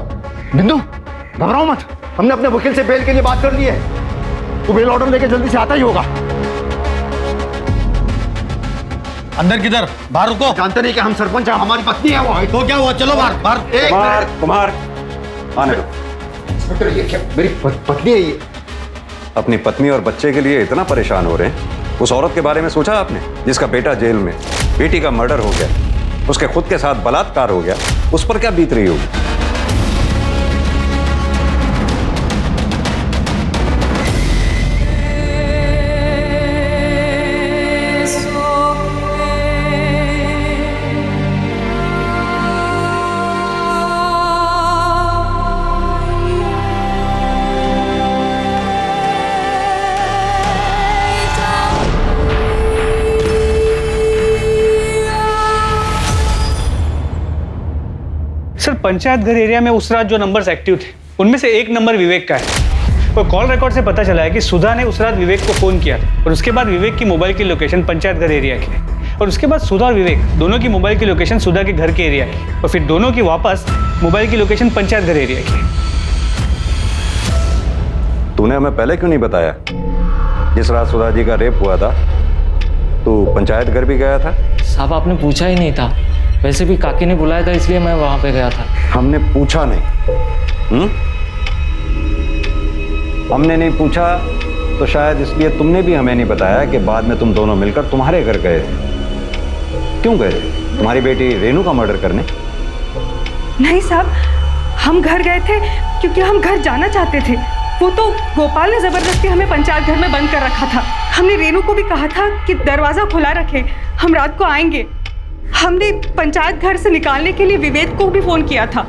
S9: बिंदु, घबराओ मत, हमने अपने वकील से बेल के लिए बात कर ली है। तू बेल ऑर्डर लेके जल्दी से आता ही होगा।
S7: अंदर किधर? बाहर रुको।
S9: जानते नहीं कि हम सरपंच हैं, हमारी पत्नी है वो।
S7: तो क्या हुआ? चलो बाहर बाहर। एक मिनट।
S8: कुमार, आने दो।
S9: इंस्पेक्टर, ये क्या? मेरी पत्नी है ये।
S8: अपनी पत्नी और बच्चे के लिए इतना परेशान हो रहे हैं? उस औरत के बारे में सोचा आपने जिसका बेटा जेल में, बेटी का मर्डर हो गया, उसके खुद के साथ बलात्कार हो गया? उस पर क्या बीत रही होगी?
S3: सर, पंचायत घर एरिया में उस रात जो नंबर्स एक्टिव थे उनमें से एक नंबर विवेक का है। और कॉल रिकॉर्ड से पता चला है कि सुधा ने उस रात विवेक को फ़ोन किया था और उसके बाद विवेक की मोबाइल की लोकेशन पंचायत घर एरिया की है और उसके बाद सुधा और विवेक दोनों की मोबाइल की लोकेशन सुधा के घर के एरिया की और फिर दोनों की वापस मोबाइल की लोकेशन पंचायत घर एरिया की।
S8: तूने हमें पहले क्यों नहीं बताया? जिस रात सुधा जी का रेप हुआ था तू पंचायत घर भी गया था?
S11: साहब, आपने पूछा ही नहीं था। वैसे भी काकी ने बुलाया था इसलिए मैं वहाँ पे गया था।
S8: हमने पूछा नहीं। हमने नहीं पूछा तो शायद इसलिए तुमने भी हमें नहीं बताया कि बाद में तुम दोनों मिलकर तुम्हारे घर गए थे। क्यों गए थे? तुम्हारी बेटी रेनू का मर्डर करने?
S4: नहीं साहब, हम घर गए थे क्योंकि हम घर जाना चाहते थे। वो तो गोपाल ने जबरदस्ती हमें पंचायत घर में बंद कर रखा था। हमने रेनू को भी कहा था कि दरवाजा खुला रखे, हम रात को आएंगे। हमने पंचायत घर से निकालने के लिए विवेक को भी फोन किया था।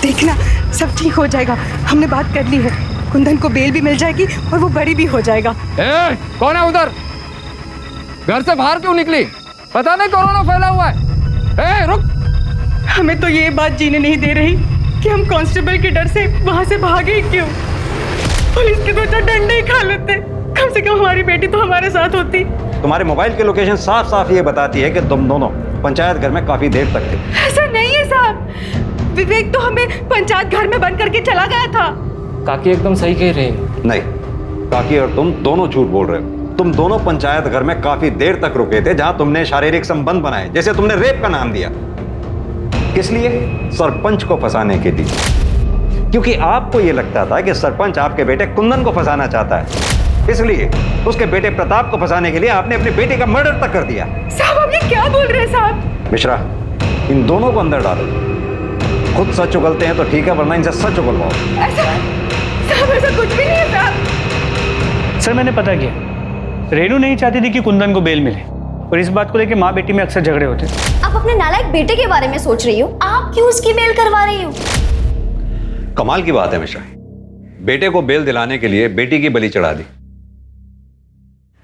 S4: देखना सब ठीक हो जाएगा, हमने बात कर ली है। कुंदन को बेल भी मिल जाएगी और वो बरी भी हो जाएगा।
S5: ए, कौन है उधर? घर से बाहर क्यों निकली? पता नहीं कोरोना फैला हुआ है। ए, रुक।
S4: हमें तो ये बात जीने नहीं दे रही कि हम कांस्टेबल के डर से वहां से भागे ही क्यों। पुलिस के तो डंडे ही खा लेते, कम से कम हमारी बेटी तो हमारे साथ होती।
S8: तुम्हारे मोबाइल की लोकेशन साफ साफ ये बताती है कि तुम दोनों पंचायत घर में काफी देर तक थे।
S4: ऐसा नहीं है साहब, विवेक तो हमें पंचायत घर में बंद करके चला गया था।
S11: काकी एकदम सही कह रहे हैं।
S8: नहीं, काकी और तुम दोनों झूठ बोल रहे हो। तुम दोनों पंचायत घर में काफी देर तक रुके थे, जहां तुमने शारीरिक संबंध बनाए, जैसे तुमने रेप का नाम दिया। किस लिए? सरपंच को फंसाने के लिए, क्योंकि आपको यह लगता था कि सरपंच आपके बेटे कुंदन को फंसाना चाहता है। इसलिए उसके बेटे प्रताप को फंसाने के लिए आपने अपने बेटे का मर्डर तक कर दिया।
S4: साहब आप ये क्या बोल रहे हैं साहब?
S8: मिश्रा, इन दोनों को अंदर डालो। खुद सच उगलते हैं तो ठीक है, वरना इनसे सच उगलवाओ।
S4: साहब ऐसा कुछ भी नहीं है साहब।
S3: सर मैंने पता किया, रेनू नहीं चाहती थी कि कुंदन को बेल मिले, और इस बात को लेकर माँ बेटी में अक्सर झगड़े होते।
S6: आप अपने नालायक बेटे के बारे में सोच रही हो, आप क्यों उसकी बेल करवा रही हो?
S8: कमाल की बात है मिश्रा, बेटे को बेल दिलाने के लिए बेटी की बलि चढ़ा दी।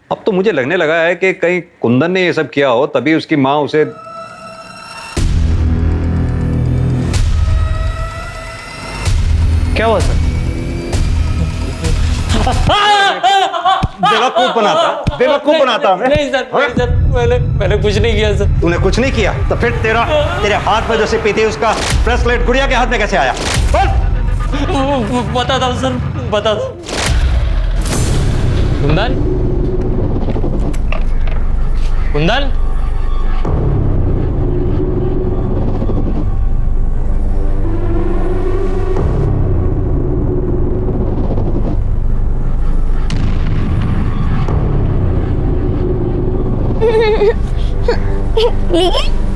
S8: अब तो मुझे लगने लगा है कि कहीं कुंदन ने ये सब किया हो, तभी उसकी माँ उसे।
S3: क्या हुआ सर?
S8: बेवकूफ बनाता हमें।
S11: नहीं सर, मैंने कुछ नहीं किया सर।
S8: तूने कुछ नहीं किया तो फिर तेरे हाथ में जो सिप्पी थी उसका ब्रेसलेट गुड़िया के हाथ में कैसे आया?
S11: बता दो सर, बता दो। कुंदन, कुंदन,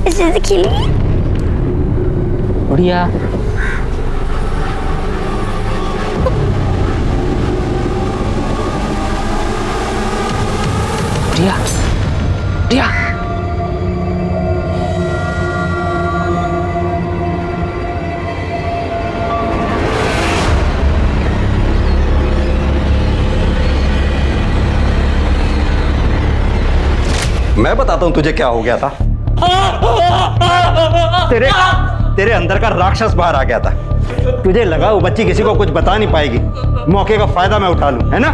S6: इसे से खेलिए।
S11: बढ़िया। बढ़िया, बढ़िया।
S8: मैं बताता हूं तुझे क्या हो गया था। तेरे अंदर का राक्षस बाहर आ गया था। तुझे लगा वो बच्ची किसी को कुछ बता नहीं पाएगी, मौके का फायदा मैं उठा लूं, है ना?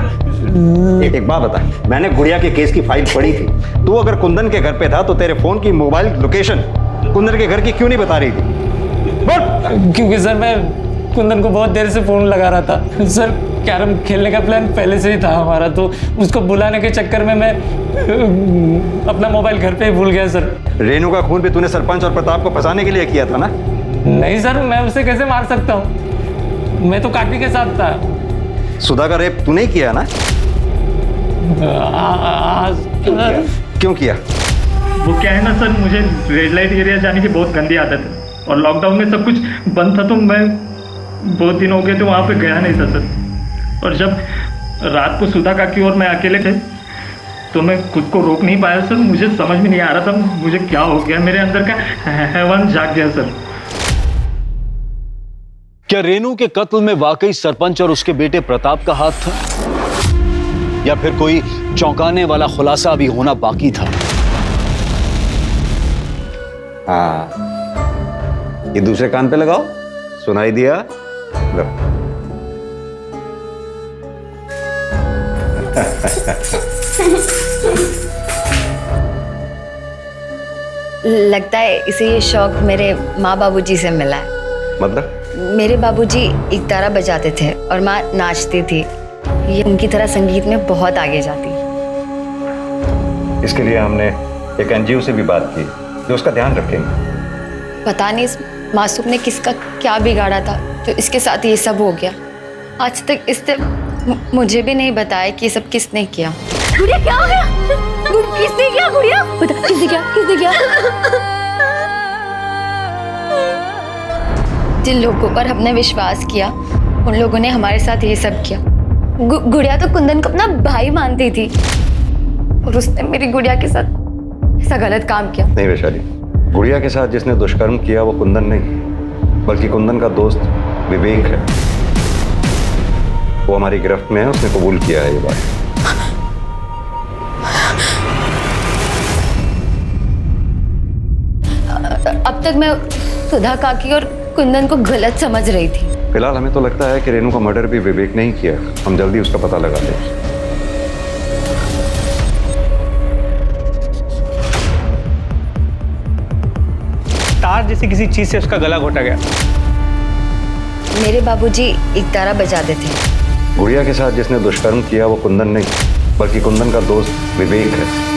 S8: एक बात बता, मैंने गुड़िया के केस की फाइल पढ़ी थी। तू अगर कुंदन के घर पे था तो तेरे फोन की मोबाइल लोकेशन कुंदन के घर की क्यों नहीं बता रही थी? बोल।
S11: क्योंकि सर मैं कुंदन को बहुत देर से फोन लगा रहा था सर। कैरम खेलने का प्लान पहले से ही था हमारा, तो उसको बुलाने के चक्कर में मैं अपना मोबाइल घर पे ही भूल गया सर।
S8: रेनू का खून भी तूने सरपंच और प्रताप को फंसाने के लिए किया था ना?
S11: नहीं सर, मैं उसे कैसे मार सकता हूँ? मैं तो काकी के साथ था।
S8: सुधा का रेप तूने ही किया ना? क्यों किया?
S3: वो क्या है ना सर, मुझे रेड लाइट एरिया जाने की बहुत गंदी आदत है, और लॉकडाउन में सब कुछ बंद था, तो मैं बहुत दिन हो गए थे वहाँ पे गया नहीं था सर। और जब रात को सुधा काकी और मैं अकेले थे तो मैं खुद को रोक नहीं पाया सर। मुझे समझ में नहीं आ रहा था मुझे क्या हो गया, मेरे अंदर का हैवान जाग गया सर।
S1: क्या रेनू के कत्ल में वाकई सरपंच और उसके बेटे प्रताप का हाथ था, या फिर कोई चौंकाने वाला खुलासा अभी होना बाकी था?
S8: हाँ, ये दूसरे कान पे लगाओ, सुनाई दिया?
S2: लगता है इसे ये शौक मेरे माँ बाबूजी से मिला है।
S8: मतलब?
S2: मेरे बाबूजी एक तारा बजाते थे और माँ नाचती थी। ये उनकी तरह संगीत में बहुत आगे जाती।
S8: इसके लिए हमने एक एनजीओ से भी बात की जो उसका ध्यान रखेंगे।
S2: पता नहीं इस मासूम ने किसका क्या बिगाड़ा था तो इसके साथ ये सब हो गया। आज तक इसने मुझे भी नहीं बताया कि ये सब किसने किया।
S6: गुड़िया क्या हो गया? किसने किया गुड़िया? बता किसने किया? किसने किया? जिन लोगों पर हमने विश्वास किया उन लोगों ने हमारे साथ ये सब किया। गुड़िया तो कुंदन को अपना भाई मानती थी और उसने मेरी गुड़िया के साथ ऐसा गलत काम किया।
S8: नहीं वैशाली, गुड़िया के साथ जिसने दुष्कर्म किया वो कुंदन नहीं, बल्कि कुंदन का दोस्त विवेक है। वो हमारी गिरफ्त में है, उसने कबूल किया है ये बात।
S6: अब तक मैं सुधा काकी और कुंदन को गलत समझ रही थी।
S8: फिलहाल हमें तो लगता है कि रेनू का मर्डर भी विवेक ने ही किया। हम जल्दी उसका पता लगा लें।
S3: तार जैसी किसी चीज से उसका गला घोटा गया।
S6: मेरे बाबूजी एक तारा बजाते थे।
S8: गुड़िया के साथ जिसने दुष्कर्म किया वो कुंदन नहीं, बल्कि कुंदन का दोस्त विवेक है।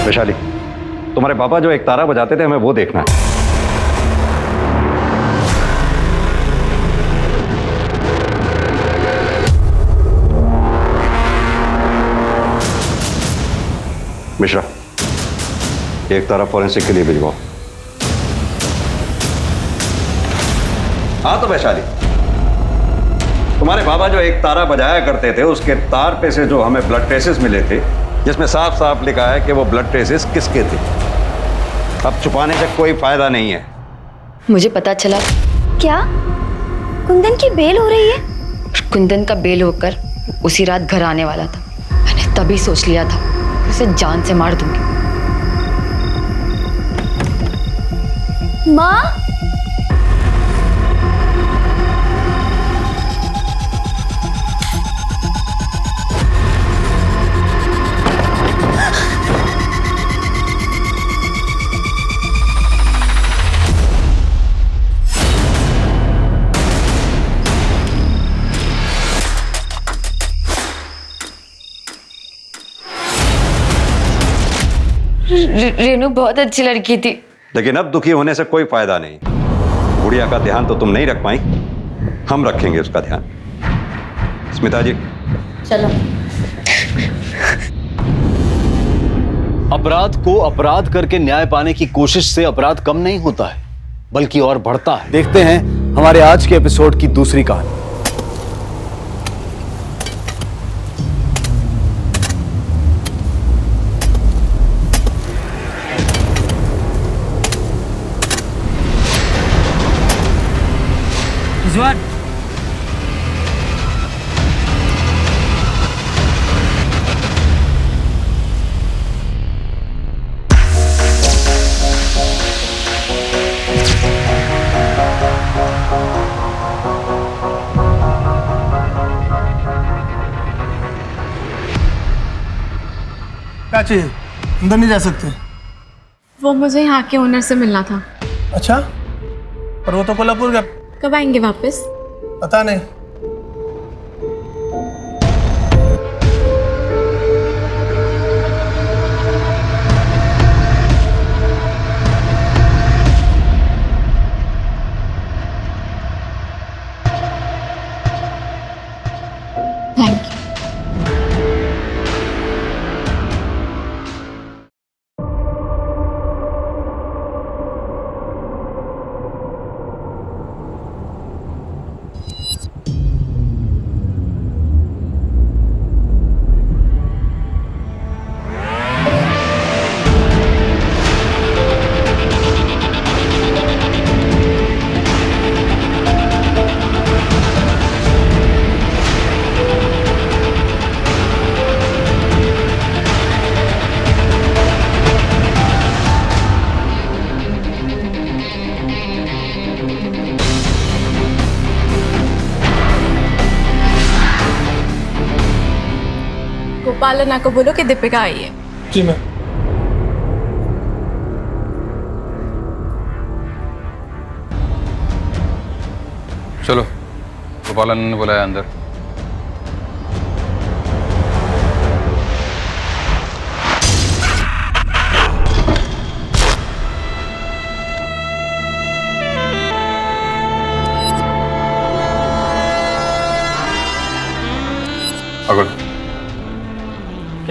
S8: वैशाली, तुम्हारे पापा जो एक तारा बजाते थे हमें वो देखना है। मिश्रा, एक तारा फॉरेंसिक के लिए भिजवाओ। हाँ तो वैशाली, तुम्हारे बाबा जो एक तारा बजाया करते थे उसके तार पे से जो हमें ब्लड ट्रेसेस मिले थे, जिसमें साफ साफ लिखा है कि वो ब्लड ट्रेसेस किसके थे। अब छुपाने से कोई फायदा नहीं है।
S6: मुझे पता चला।
S2: क्या कुंदन की बेल हो रही है?
S6: कुंदन का बेल होकर उसी रात घर आने वाला था। मैंने तभी सोच लिया था कि उसे जान से मार दूंगी।
S2: माँ,
S6: रेनू बहुत अच्छी लड़की थी।
S8: लेकिन अब दुखी होने से कोई फायदा नहीं। गुड़िया का ध्यान तो तुम नहीं रख पाई, हम रखेंगे उसका ध्यान। स्मिता जी
S6: चलो।
S1: अपराध को अपराध करके न्याय पाने की कोशिश से अपराध कम नहीं होता है, बल्कि और बढ़ता है। देखते हैं हमारे आज के एपिसोड की दूसरी कहानी।
S7: रिजवान,
S12: क्या चाहिए? अंदर नहीं जा सकते।
S13: वो मुझे यहाँ के ओनर से मिलना था।
S12: अच्छा, पर वो तो कोल्हापुर गया।
S13: कब आएंगे वापस?
S12: पता नहीं।
S13: Thank you. गोपाल अन्ना को बोलो कि दीपिका आई है।
S12: जी मैं।
S5: चलो, गोपाल अन्ना ने बुलाया अंदर।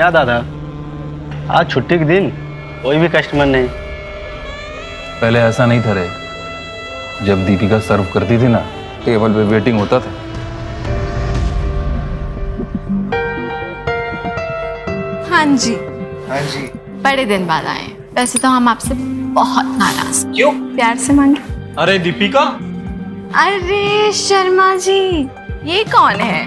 S7: क्या दादा, आज छुट्टी के दिन कोई भी कस्टमर नहीं?
S5: पहले ऐसा नहीं था रे। जब दीपिका सर्व करती थी ना, टेबल पे वेटिंग होता था।
S13: हाँ जी।
S7: हाँ जी।
S13: बड़े दिन बाद आए हैं। वैसे तो हम आपसे बहुत नाराज।
S3: क्यों?
S13: प्यार से मांगे।
S3: अरे दीपिका,
S13: अरे शर्मा जी, ये कौन है?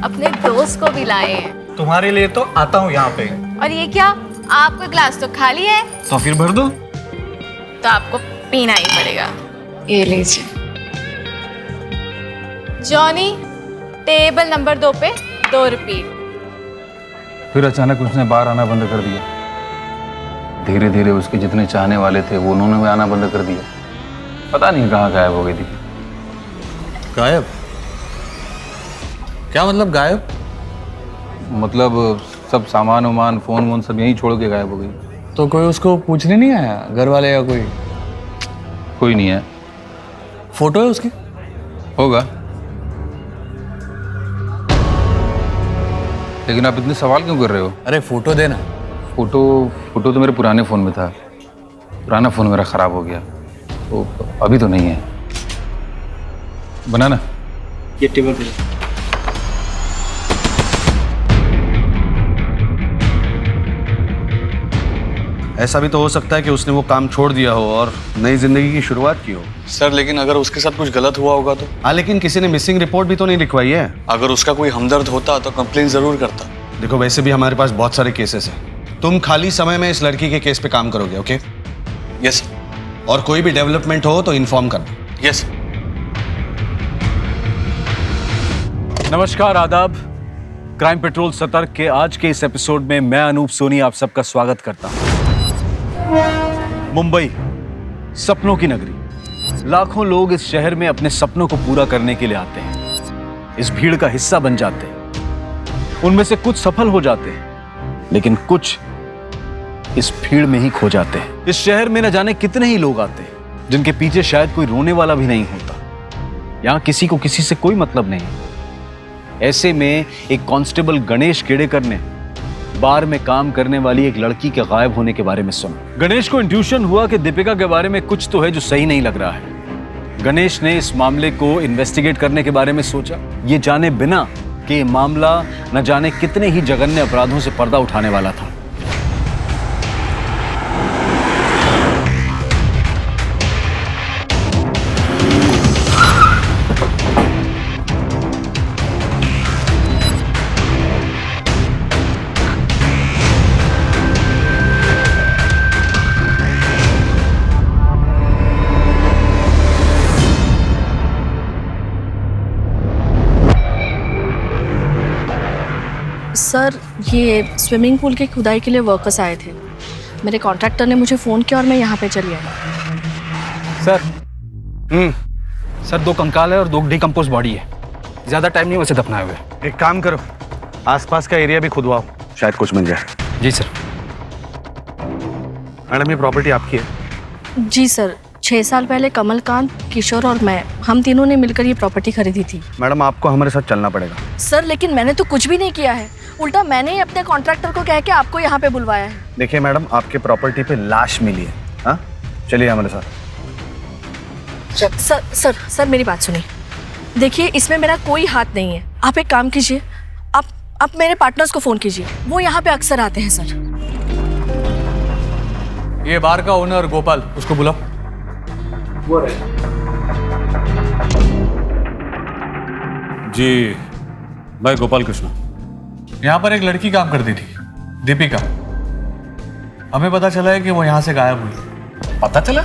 S13: अपने दोस्त को भी लाए हैं।
S3: तुम्हारे लिए तो आता हूँ यहाँ पे।
S13: और ये क्या? आपका ग्लास तो खाली है।
S3: तो फिर भर दो।
S13: तो आपको पीना ही पड़ेगा। ये लीजिए। जॉनी, टेबल नंबर 2 पे 2 रिपीट।
S5: फिर अचानक उसने बाहर आना बंद कर दिया। धीरे धीरे उसके जितने चाहने वाले थे वो उन्होंने भी आना बंद कर दिया। पता नहीं कहाँ गायब हो गई थी।
S12: गायब? क्या मतलब गायब?
S5: मतलब सब सामान वामान फोन वोन सब यहीं छोड़ के गायब हो गई।
S12: तो कोई उसको पूछने नहीं आया, घर वाले या कोई?
S5: कोई नहीं है।
S12: फोटो है उसकी?
S5: होगा, लेकिन आप इतने सवाल क्यों कर रहे हो?
S12: अरे फोटो देना।
S5: फोटो तो मेरे पुराने फ़ोन में था। पुराना फ़ोन मेरा ख़राब हो गया, तो अभी तो नहीं है। बनाना
S7: ये टेबल पे। ऐसा भी तो हो सकता है कि उसने वो काम छोड़ दिया हो और नई जिंदगी की शुरुआत की हो।
S12: सर लेकिन अगर उसके साथ कुछ गलत हुआ होगा तो?
S7: हाँ, लेकिन किसी ने मिसिंग रिपोर्ट भी तो नहीं लिखवाई है।
S12: अगर उसका कोई हमदर्द होता तो कंप्लेन जरूर करता।
S7: देखो, वैसे भी हमारे पास बहुत सारे केसेस हैं। तुम खाली समय में इस लड़की के केस पे काम करोगे, ओके?
S12: यस।
S7: और कोई भी डेवलपमेंट हो तो इन्फॉर्म करना।
S12: यस।
S1: नमस्कार, आदाब। क्राइम पेट्रोल सतर्क के आज के इस एपिसोड में मैं अनूप सोनी आप सबका स्वागत करता हूं। मुंबई, सपनों की नगरी। लाखों लोग इस शहर में अपने सपनों को पूरा करने के लिए आते हैं, इस भीड़ का हिस्सा बन जाते हैं। उनमें से कुछ सफल हो जाते हैं, लेकिन कुछ इस भीड़ में ही खो जाते हैं। इस शहर में न जाने कितने ही लोग आते हैं जिनके पीछे शायद कोई रोने वाला भी नहीं होता। यहां किसी को किसी से कोई मतलब नहीं। ऐसे में एक कांस्टेबल गणेश केड़ेकर ने बार में काम करने वाली एक लड़की के गायब होने के बारे में सुना। गणेश को इंट्यूशन हुआ कि दीपिका के बारे में कुछ तो है जो सही नहीं लग रहा है। गणेश ने इस मामले को इन्वेस्टिगेट करने के बारे में सोचा, ये जाने बिना कि ये मामला न जाने कितने ही जघन्य अपराधों से पर्दा उठाने वाला था।
S14: सर, ये स्विमिंग पूल की खुदाई के लिए वर्कर्स आए थे। मेरे कॉन्ट्रैक्टर ने मुझे फ़ोन किया और मैं यहाँ पे चली आई।
S5: सर 2 कंकाल है और 2 डिकम्पोज बॉडी है। ज़्यादा टाइम नहीं वैसे दफनाए हुए।
S7: एक काम करो, आसपास का एरिया भी खुदवाओ, शायद कुछ मिल जाए।
S5: जी सर।
S7: मैडम, ये प्रॉपर्टी आपकी है?
S14: जी सर, 6 साल पहले कमलकांत, किशोर और मैं, हम तीनों ने मिलकर ये प्रॉपर्टी खरीदी थी।
S7: मैडम, आपको हमारे साथ चलना पड़ेगा।
S14: सर लेकिन मैंने तो कुछ भी नहीं किया है, उल्टा मैंने ही अपने कॉन्ट्रैक्टर को कह के आपको यहाँ पे बुलवाया है।
S7: देखिए मैडम, आपके प्रॉपर्टी पे लाश मिली है। हाँ, चलिए हमारे साथ।
S14: सर सर सर मेरी बात सुनिए। देखिए, इसमें मेरा कोई हाथ नहीं है। आप एक काम कीजिए, आप मेरे पार्टनर्स को फ़ोन कीजिए, वो यहाँ पे अक्सर आते हैं। सर,
S12: ये बार का ओनर गोपाल, उसको बुलाओ।
S8: जी, मैं गोपाल कृष्णा।
S12: यहाँ पर एक लड़की काम करती थी, दीपिका। हमें पता चला है कि वो यहाँ से गायब हुई।
S3: पता चला?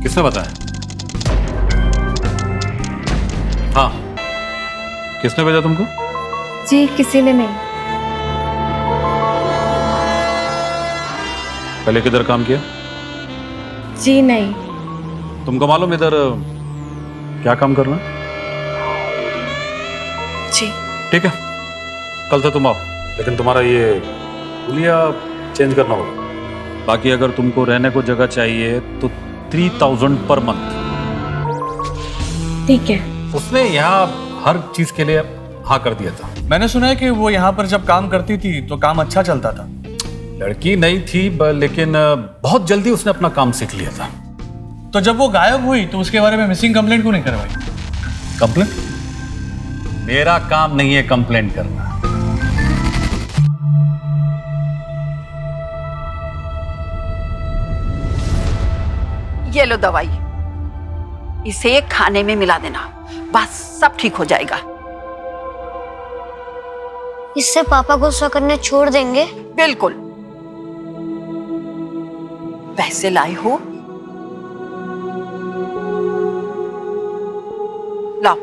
S8: किसने बताया? हाँ, किसने भेजा तुमको?
S13: जी, किसी ने नहीं।
S8: पहले किधर काम किया?
S13: जी नहीं।
S8: तुमको मालूम इधर क्या काम करना?
S14: जी।
S8: ठीक है, कल से तुम आओ, लेकिन तुम्हारा ये हुलिया चेंज करना होगा। बाकी अगर तुमको रहने को जगह चाहिए तो 3000 पर मंथ।
S13: ठीक है।
S3: उसने यहाँ
S12: हर चीज के लिए हाँ कर दिया था। मैंने सुना है कि वो यहाँ पर जब काम करती थी तो काम अच्छा चलता था। लड़की नहीं थी लेकिन बहुत जल्दी उसने अपना काम सीख लिया था। तो जब वो गायब हुई तो उसके बारे में मिसिंग कंप्लेंट क्यों नहीं करवाई? कंप्लेंट? मेरा काम नहीं है कंप्लेंट करना।
S10: ये लो दवाई, इसे खाने में मिला देना, बस सब ठीक हो जाएगा।
S6: इससे पापा गुस्सा करने छोड़ देंगे?
S10: बिल्कुल। पैसे लाई हो? लाओ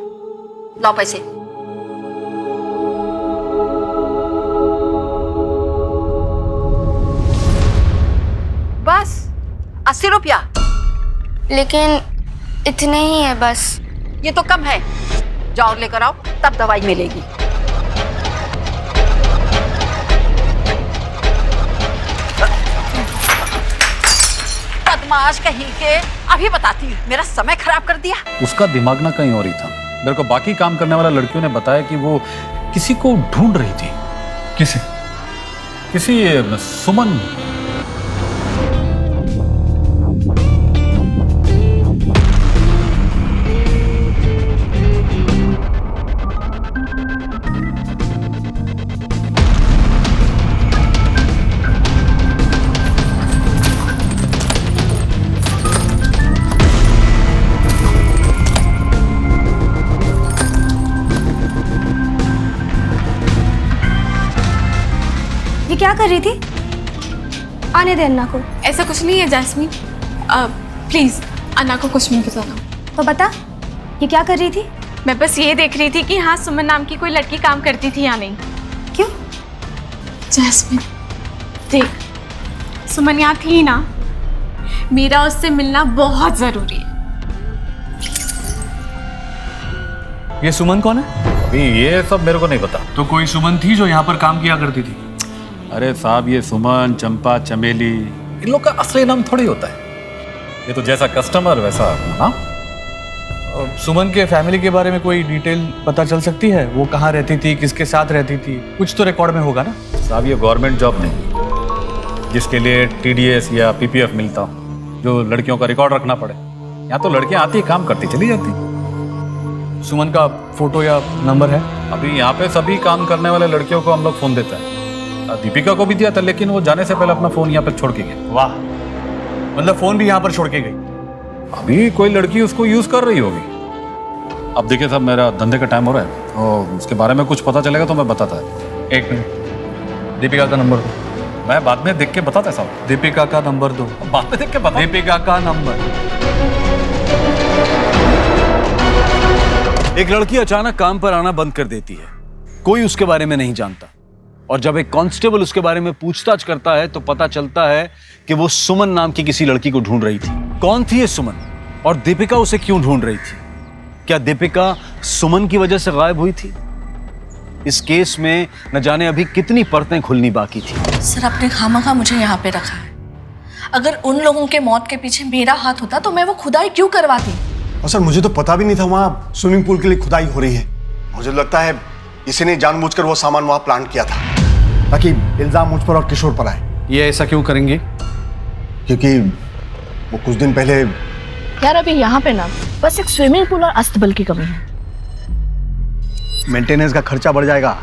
S10: लाओ पैसे। बस 80 रुपया।
S6: लेकिन इतने ही है बस।
S10: ये तो कम है, जाओ लेकर आओ, तब दवाई मिलेगी। बदमाश कहीं के, अभी बताती हूँ, मेरा समय खराब कर दिया।
S12: उसका दिमाग ना कहीं और ही था। मेरे को बाकी काम करने वाला लड़कियों ने बताया कि वो किसी को ढूंढ रही थी। किसी सुमन।
S14: ये क्या कर रही थी? आने दे अन्ना को।
S13: ऐसा कुछ नहीं है जैस्मीन, प्लीज अन्ना को कुछ नहीं बताना।
S14: तो बता, ये क्या कर रही थी?
S13: मैं बस ये देख रही थी कि हाँ सुमन नाम की कोई लड़की काम करती थी या नहीं।
S14: क्यों?
S13: जैस्मीन देख, सुमन यहाँ थी ना, मेरा उससे मिलना बहुत जरूरी है।
S12: ये सुमन कौन है? अभी ये सब मेरे को नहीं पता। तो कोई सुमन थी जो यहाँ पर काम किया करती थी? अरे साहब, ये सुमन, चंपा, चमेली, इन लोग का असली नाम थोड़ी होता है। ये तो जैसा कस्टमर वैसा। हाँ, सुमन के फैमिली के बारे में कोई डिटेल पता चल सकती है? वो कहाँ रहती थी, किसके साथ रहती थी? कुछ तो रिकॉर्ड में होगा ना साहब। ये गवर्नमेंट जॉब नहीं जिसके लिए TDS या PPF मिलता हो, जो लड़कियों का रिकॉर्ड रखना पड़े। यहाँ तो लड़कियाँ आती, काम करती, चली जाती। सुमन का फोटो या नंबर है? अभी यहाँ पे सभी काम करने वाले लड़कियों को हम लोग फोन देते हैं। दीपिका को भी दिया था, लेकिन वो जाने से पहले अपना फोन यहाँ पे छोड़ के गई। वाह, मतलब फोन भी यहाँ पर छोड़ के गई। अभी कोई लड़की उसको यूज कर रही होगी। अब देखिए साहब, मेरा धंधे का टाइम हो रहा है और उसके बारे में कुछ पता चलेगा तो मैं बताता है। एक मिनट, दीपिका का नंबर दो। मैं बाद में देख के बताता साहब। दीपिका का नंबर दो। बाद में देख के बता। दीपिका का नंबर।
S1: एक लड़की अचानक काम पर आना बंद कर देती है, कोई उसके बारे में नहीं जानता, और जब एक कांस्टेबल उसके बारे में पूछताछ करता है तो पता चलता है कि वो सुमन नाम की किसी लड़की को ढूंढ रही थी। कौन थी ये सुमन और दीपिका उसे क्यों ढूंढ रही थी? क्या दीपिका सुमन की वजह से गायब हुई थी? इस केस में न जाने अभी कितनी परतें खुलनी बाकी थी।
S14: सर, आपने खामखा मुझे यहाँ पे रखा है। अगर उन लोगों के मौत के पीछे मेरा हाथ होता तो मैं वो खुदाई क्यों करवाती?
S15: और सर, मुझे तो पता भी नहीं था वहाँ स्विमिंग पूल के लिए खुदाई हो रही है। मुझे लगता है इसी ने जानबूझकर वो सामान वहाँ प्लांट किया था ताकि इल्जाम मुझ पर और किशोर पर आए।
S1: ये ऐसा क्यों करेंगे?
S15: क्योंकि वो कुछ दिन पहले।
S14: यार, अभी यहाँ पे ना बस एक स्विमिंग पूल और अस्तबल की कमी है।
S15: मेंटेनेंस का खर्चा बढ़ जाएगा।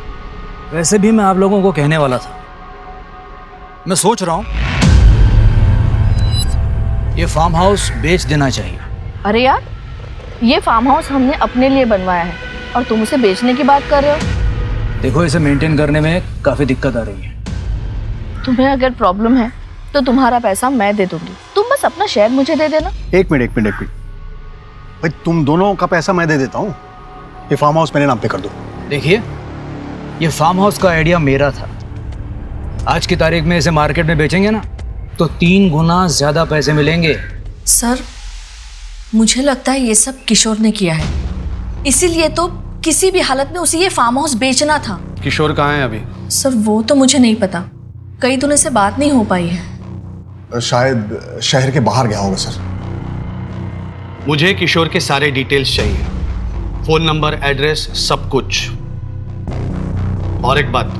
S16: वैसे भी मैं आप लोगों को कहने वाला था, मैं सोच रहा हूँ ये फार्म हाउस बेच देना चाहिए।
S14: अरे यार, ये फार्म हाउस हमने अपने लिए बनवाया है और तुम उसे बेचने की बात कर रहे हो?
S16: देखो, इसे मेंटेन करने में काफी दिक्कत आ रही है।
S14: तुम्हें अगर प्रॉब्लम है तो तुम्हारा पैसा मैं दे दूंगी, तुम बस अपना शेयर मुझे दे देना।
S15: एक मिनट भाई, तुम दोनों का पैसा मैं दे देता हूँ, ये फार्म हाउस मेरे नाम पे कर दो।
S16: देखिए, ये फार्म हाउस का आइडिया मेरा था। आज की तारीख में इसे मार्केट में बेचेंगे ना तो 3 गुना ज्यादा पैसे मिलेंगे।
S14: सर, मुझे लगता है ये सब किशोर ने किया है, इसीलिए तो किसी भी हालत में उसे ये फार्म हाउस बेचना था।
S1: किशोर कहाँ है अभी?
S14: सर, वो तो मुझे नहीं पता, कई दिनों से बात नहीं हो पाई है।
S15: शायद शहर के बाहर गया होगा सर।
S7: मुझे किशोर के सारे डिटेल्स चाहिए।
S15: फोन नंबर, एड्रेस, सब कुछ। और एक बात,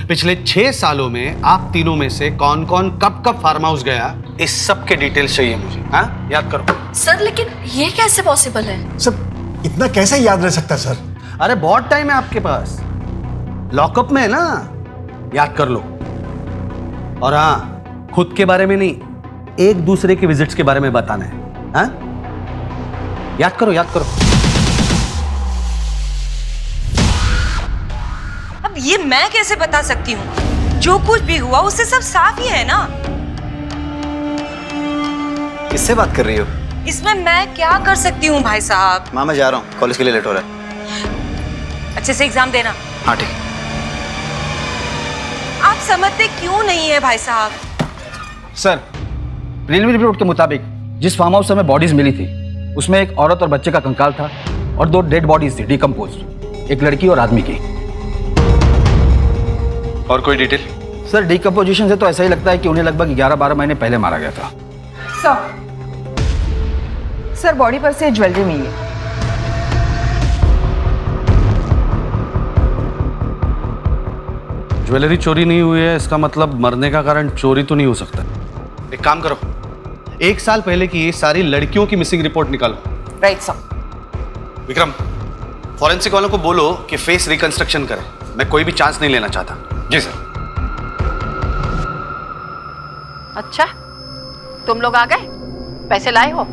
S15: पिछले 6 सालों में आप तीनों में से कौन कौन कब कब फार्म हाउस गया, इस सब के डिटेल्स चाहिए मुझे। हाँ, याद करो।
S14: सर लेकिन ये कैसे पॉसिबल है?
S15: सर इतना कैसे याद रह सकता सर? अरे बहुत टाइम है आपके पास, लॉकअप में है ना, याद कर लो। और हाँ, खुद के बारे में नहीं, एक दूसरे के विजिट्स के बारे में बताना है। हाँ, याद करो, याद करो।
S10: अब ये मैं कैसे बता सकती हूँ? जो कुछ भी हुआ उससे सब साफ ही है ना।
S9: किससे बात कर रही हो?
S10: इसमें मैं क्या कर सकती हूँ भाई साहब?
S9: माँ मैं जा रहा हूँ, कॉलेज के लिए लेट हो रहा है।
S10: अच्छे से एग्जाम देना।
S9: हाँ ठीक।
S10: आप समझते क्यों नहीं है भाई साहब?
S16: सर, प्रीलिमिनरी रिपोर्ट के मुताबिक जिस फार्म हाउस से हमें बॉडीज मिली थी उसमें एक औरत और बच्चे का कंकाल था और 2 डेड बॉडीज थी डिकम्पोज्ड, एक लड़की और आदमी की।
S12: और कोई डिटेल?
S16: सर डिकम्पोजिशन से तो ऐसा ही लगता है कि उन्हें लगभग 11-12 महीने पहले मारा गया था।
S4: सर बॉडी पर से ज्वेलरी मिली है।
S15: ज्वेलरी चोरी नहीं हुई है, इसका मतलब मरने का कारण चोरी तो नहीं हो सकता। एक काम करो, 1 साल पहले की ये सारी लड़कियों की मिसिंग रिपोर्ट निकालो।
S4: Right sir.
S15: विक्रम, फॉरेंसिक वालों को बोलो कि फेस रिकंस्ट्रक्शन करें, मैं कोई भी चांस नहीं लेना चाहता।
S12: जी सर।
S10: अच्छा, तुम लोग आ गए, पैसे लाए हो?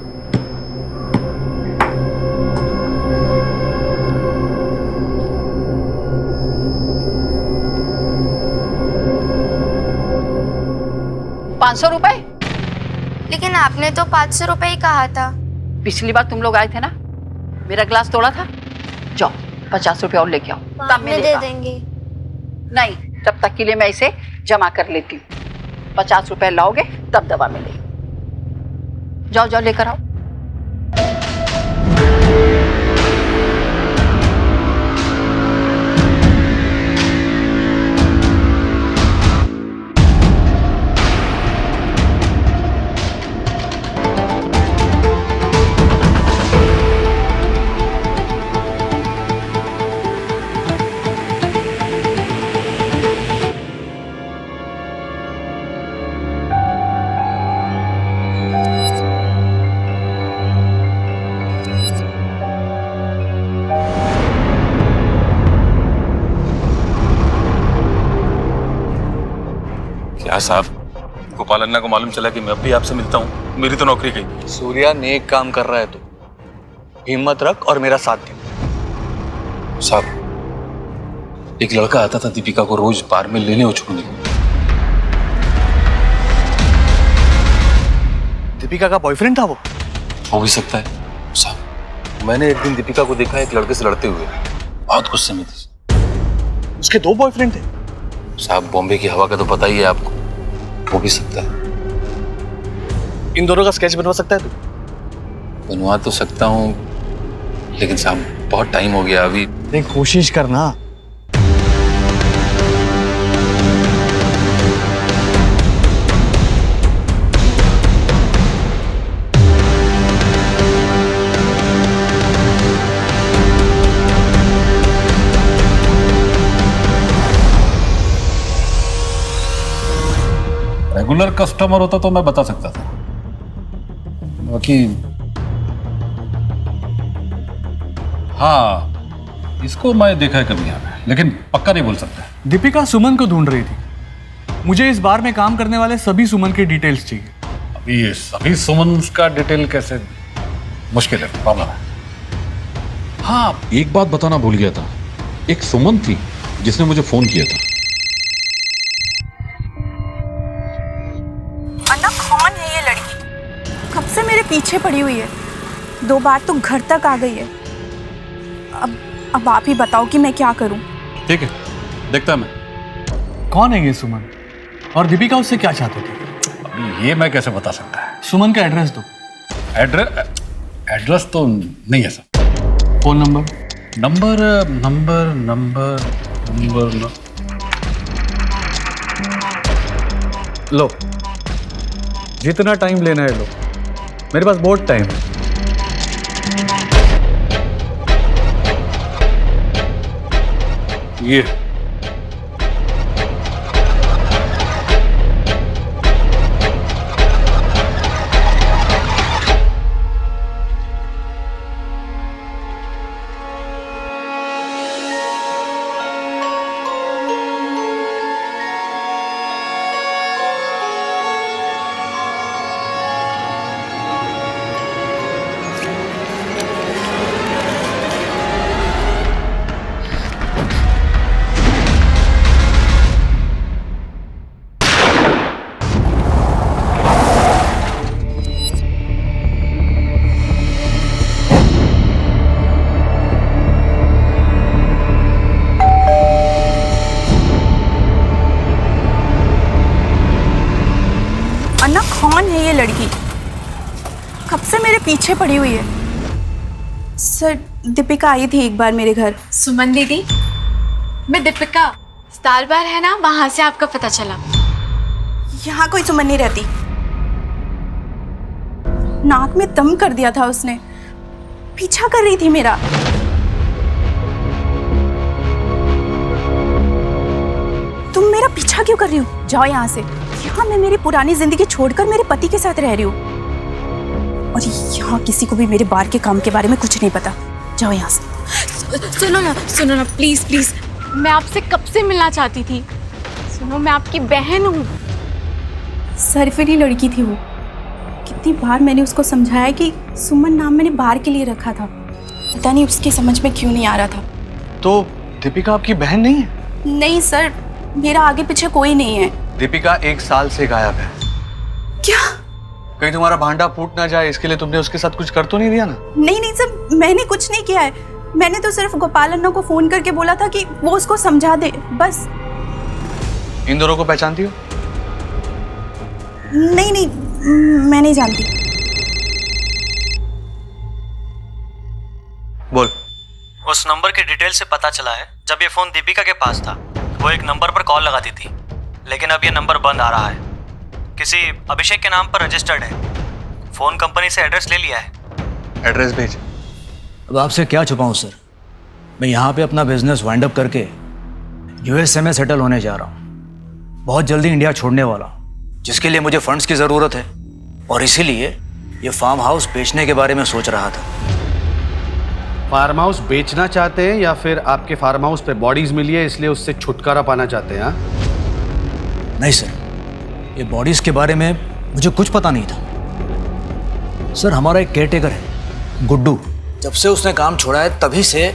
S10: ₹500?
S6: लेकिन आपने तो 500 रुपए ही कहा था।
S10: पिछली बार तुम लोग आए थे ना, मेरा ग्लास तोड़ा था। जाओ 50 रुपए और लेके आओ, तब
S6: में दे देंगे।
S10: नहीं, तब तक के लिए मैं इसे जमा कर लेती हूँ। 50 रुपए लाओगे तब दवा मिलेगी। जाओ जाओ लेकर आओ।
S12: क्या साहब, गोपाल अन्ना को मालूम चला कि मैं अब भी आपसे मिलता हूँ? मेरी तो नौकरी गई।
S9: सूर्या नेक काम कर रहा है, तो हिम्मत रख और मेरा साथ दे।
S12: साहब, एक लड़का आता था दीपिका को रोज बार में लेने और छोड़ने को।
S9: दीपिका का बॉयफ्रेंड था वो?
S12: हो भी सकता है साहब। मैंने एक दिन दीपिका को देखा एक लड़के से लड़ते हुए, बहुत गुस्से में थी।
S9: उसके 2 बॉयफ्रेंड थे?
S12: साहब, बॉम्बे की हवा का तो पता ही है आपको, हो भी सकता है।
S9: इन दोनों का स्केच बनवा सकता है तू?
S12: बनवा तो सकता हूँ, लेकिन साहब बहुत टाइम हो गया अभी।
S9: नहीं, कोशिश करना।
S12: रेगुलर कस्टमर होता तो मैं बता सकता था, बाकी हाँ, इसको मैं देखा है कभी यहाँ पे, लेकिन पक्का नहीं बोल सकता।
S7: दीपिका सुमन को ढूंढ रही थी। मुझे इस बार में काम करने वाले सभी सुमन की डिटेल्स चाहिए।
S12: अभी ये सभी सुमन का डिटेल कैसे? मुश्किल है, प्रॉब्लम है। हाँ, एक बात बताना भूल गया था। एक सुमन थी जिसने मुझे फोन किया था।
S14: अन्ना, कौन है ये लड़की? कब से मेरे पीछे पड़ी हुई है, 2 बार तो घर तक आ गई है। अब आप ही बताओ कि मैं क्या करूं।
S12: ठीक है, देखता मैं।
S7: कौन है ये सुमन और दीपिका उससे क्या चाहते थे?
S12: अभी ये मैं कैसे बता सकता है?
S7: सुमन का एड्रेस दो।
S12: एड्रेस तो नहीं है सर।
S7: Phone number?
S12: नंबर
S7: लो, जितना टाइम लेना है लो, मेरे पास बहुत टाइम है।
S12: ये
S14: अन्ना, कौन है ये लड़की? कब से मेरे पीछे पड़ी हुई है? सर, दीपिका आई थी एक बार मेरे घर।
S13: सुमन दीदी, मैं दीपिका, स्टार बार है ना, वहां से आपका पता चला।
S14: यहाँ कोई सुमन नहीं रहती। नाक में दम कर दिया था उसने। पीछा कर रही थी मेरा। तुम मेरा पीछा क्यों कर रही हो? जाओ यहाँ से। यहाँ मैं मेरी पुरानी जिंदगी छोड़कर मेरे पति के साथ रह रही हूँ, और यहाँ किसी को भी मेरे बार के काम के बारे में कुछ नहीं पता। जाओ यहाँ से।
S13: सुनो ना प्लीज प्लीज, मैं आपसे कब से मिलना चाहती थी। सुनो, मैं आपकी बहन हूँ।
S14: सरफिरी लड़की थी वो। कितनी बार मैंने उसको समझाया कि सुमन नाम मैंने बार के लिए रखा था, पता नहीं उसकी समझ में क्यों नहीं आ रहा था।
S12: तो दीपिका आपकी बहन नहीं है?
S14: नहीं सर, मेरा आगे पीछे कोई नहीं है।
S12: दीपिका 1 साल से गायब है।
S14: क्या?
S12: कहीं तुम्हारा भांडा फूट ना जाए, इसके लिए तुमने उसके साथ कुछ कर तो नहीं दिया ना?
S14: नहीं सर, मैंने कुछ नहीं किया है। मैंने तो सिर्फ गोपाल अन्ना को फोन करके बोला था कि वो उसको समझा दे, बस।
S12: इन दोनों को पहचानती हो?
S14: नहीं, मैं नहीं जानती।
S12: बोल।
S17: उस नंबर के डिटेल से पता चला है, जब ये फोन दीपिका के पास था वो एक नंबर पर कॉल लगाती थी, लेकिन अब ये नंबर बंद आ रहा है। किसी अभिषेक के नाम पर रजिस्टर्ड है। फोन कंपनी से एड्रेस ले लिया है।
S12: एड्रेस भेज।
S16: अब आपसे क्या छुपाऊं सर, मैं यहाँ पे अपना बिजनेस वाइंड अप करके यूएसए में सेटल होने जा रहा हूँ। बहुत जल्दी इंडिया छोड़ने वाला हूँ, जिसके लिए मुझे फंड्स की ज़रूरत है, और इसीलिए ये फार्म हाउस बेचने के बारे में सोच रहा था।
S15: फार्म हाउस बेचना चाहते हैं या फिर आपके फार्म हाउस पे बॉडीज मिली है इसलिए उससे छुटकारा पाना चाहते हैं?
S16: नहीं सर, ये बॉडीज के बारे में मुझे कुछ पता नहीं था। सर, हमारा एक केयरटेकर है गुड्डू, जब से उसने काम छोड़ा है तभी से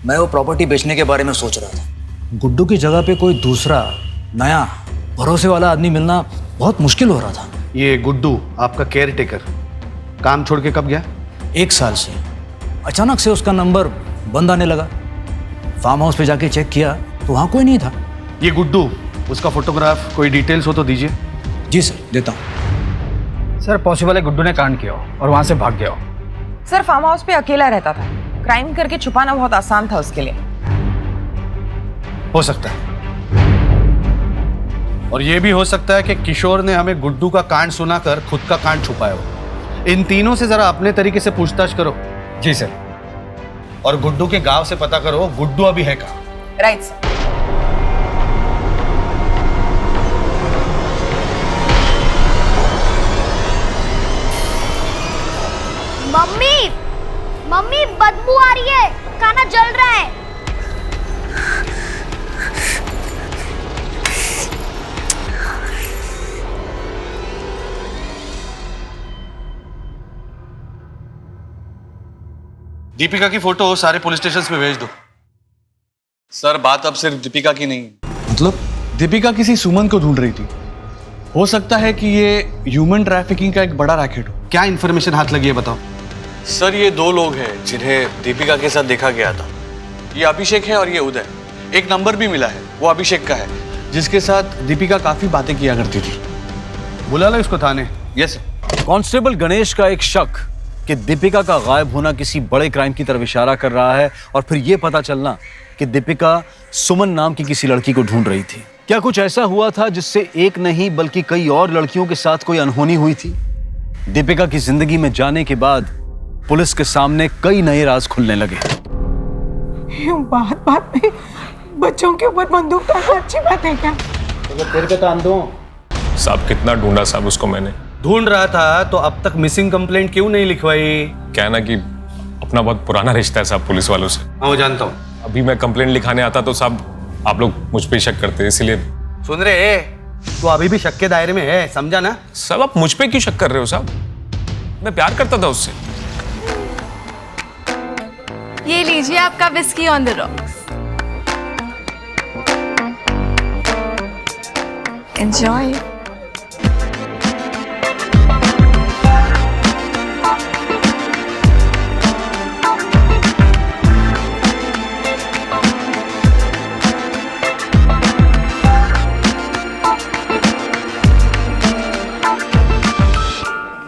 S16: मैं वो प्रॉपर्टी बेचने के बारे में सोच रहा था। गुड्डू की जगह पे कोई दूसरा नया भरोसे वाला आदमी मिलना बहुत मुश्किल हो रहा था।
S15: ये गुड्डू आपका केयरटेकर काम छोड़ के कब गया?
S16: 1 साल से। अचानक से उसका नंबर बंद आने लगा। फार्म हाउस पे जाके चेक किया तो वहाँ कोई नहीं था।
S15: ये गुड्डू, उसका फोटोग्राफ, कोई डिटेल्स हो तो दीजिए।
S16: जी सर, देता हूँ।
S5: सर, पॉसिबल है गुड्डू ने कांड किया हो और वहाँ से भाग गया हो।
S18: सर, फार्म हाउस पे अकेला रहता था। क्राइम करके छुपाना बहुत आसान था उसके लिए।
S15: हो सकता है, और ये भी हो सकता है कि किशोर ने हमें गुड्डू का कांड सुनाकर खुद का कांड छुपाया हो। इन तीनों से जरा अपने तरीके से पूछताछ करो।
S5: जी सर।
S15: और गुड्डू के गांव से पता करो गुड्डू अभी है कहाँ।
S18: Right sir.
S6: मम्मी, मम्मी बदबू आ रही है, खाना जल रहा है।
S15: दीपिका की फोटो सारे पुलिस स्टेशन पे भेज दो।
S12: सर, बात अब सिर्फ दीपिका की नहीं है।
S16: मतलब?
S12: दीपिका किसी सुमन को ढूंढ रही थी। हो सकता है कि ये ह्यूमन ट्रैफिकिंग का एक बड़ा रैकेट हो।
S15: क्या इन्फॉर्मेशन हाथ लगी है बताओ।
S12: सर, ये 2 लोग हैं जिन्हें दीपिका के साथ देखा गया था। ये अभिषेक है और ये उदय। एक नंबर भी मिला है, वो अभिषेक का है, जिसके साथ दीपिका काफी बातें किया करती थी।
S15: बुला लो इसको थाने।
S12: यस।
S1: कांस्टेबल गणेश का एक शक कि दीपिका का गायब होना किसी बड़े क्राइम की तरफ इशारा कर रहा है, और फिर यह पता चलना कि दीपिका सुमन नाम की किसी लड़की को ढूंढ रही थी। क्या कुछ ऐसा हुआ था जिससे एक नहीं बल्कि कई और लड़कियों के साथ कोई अनहोनी हुई थी? दीपिका की जिंदगी में जाने के बाद पुलिस के सामने कई नए राज खुलने लगे।
S18: बात बात में बच्चों के ऊपर बंदूक ताना अच्छी बात है क्या?
S15: तो तेरे पे काम दो।
S3: साहब कितना ढूंढा साहब उसको मैंने।
S15: ढूंढ रहा था तो अब तक मिसिंग कंप्लेंट क्यों नहीं लिखवाई?
S3: क्या है ना कि अपना बहुत पुराना रिश्ता है साहब पुलिस वालों से।
S15: हाँ जानता हूँ।
S3: अभी मैं कंप्लेंट लिखाने आता तो साहब आप लोग मुझ पे शक करते, इसीलिए।
S15: सुन रहे, तो अभी भी शक के दायरे में है, समझा ना?
S3: साहब आप मुझ पे क्यों शक कर रहे हो साहब? मैं प्यार करता था उससे।
S13: ये लीजिए आपका whisky on the rocks. Enjoy.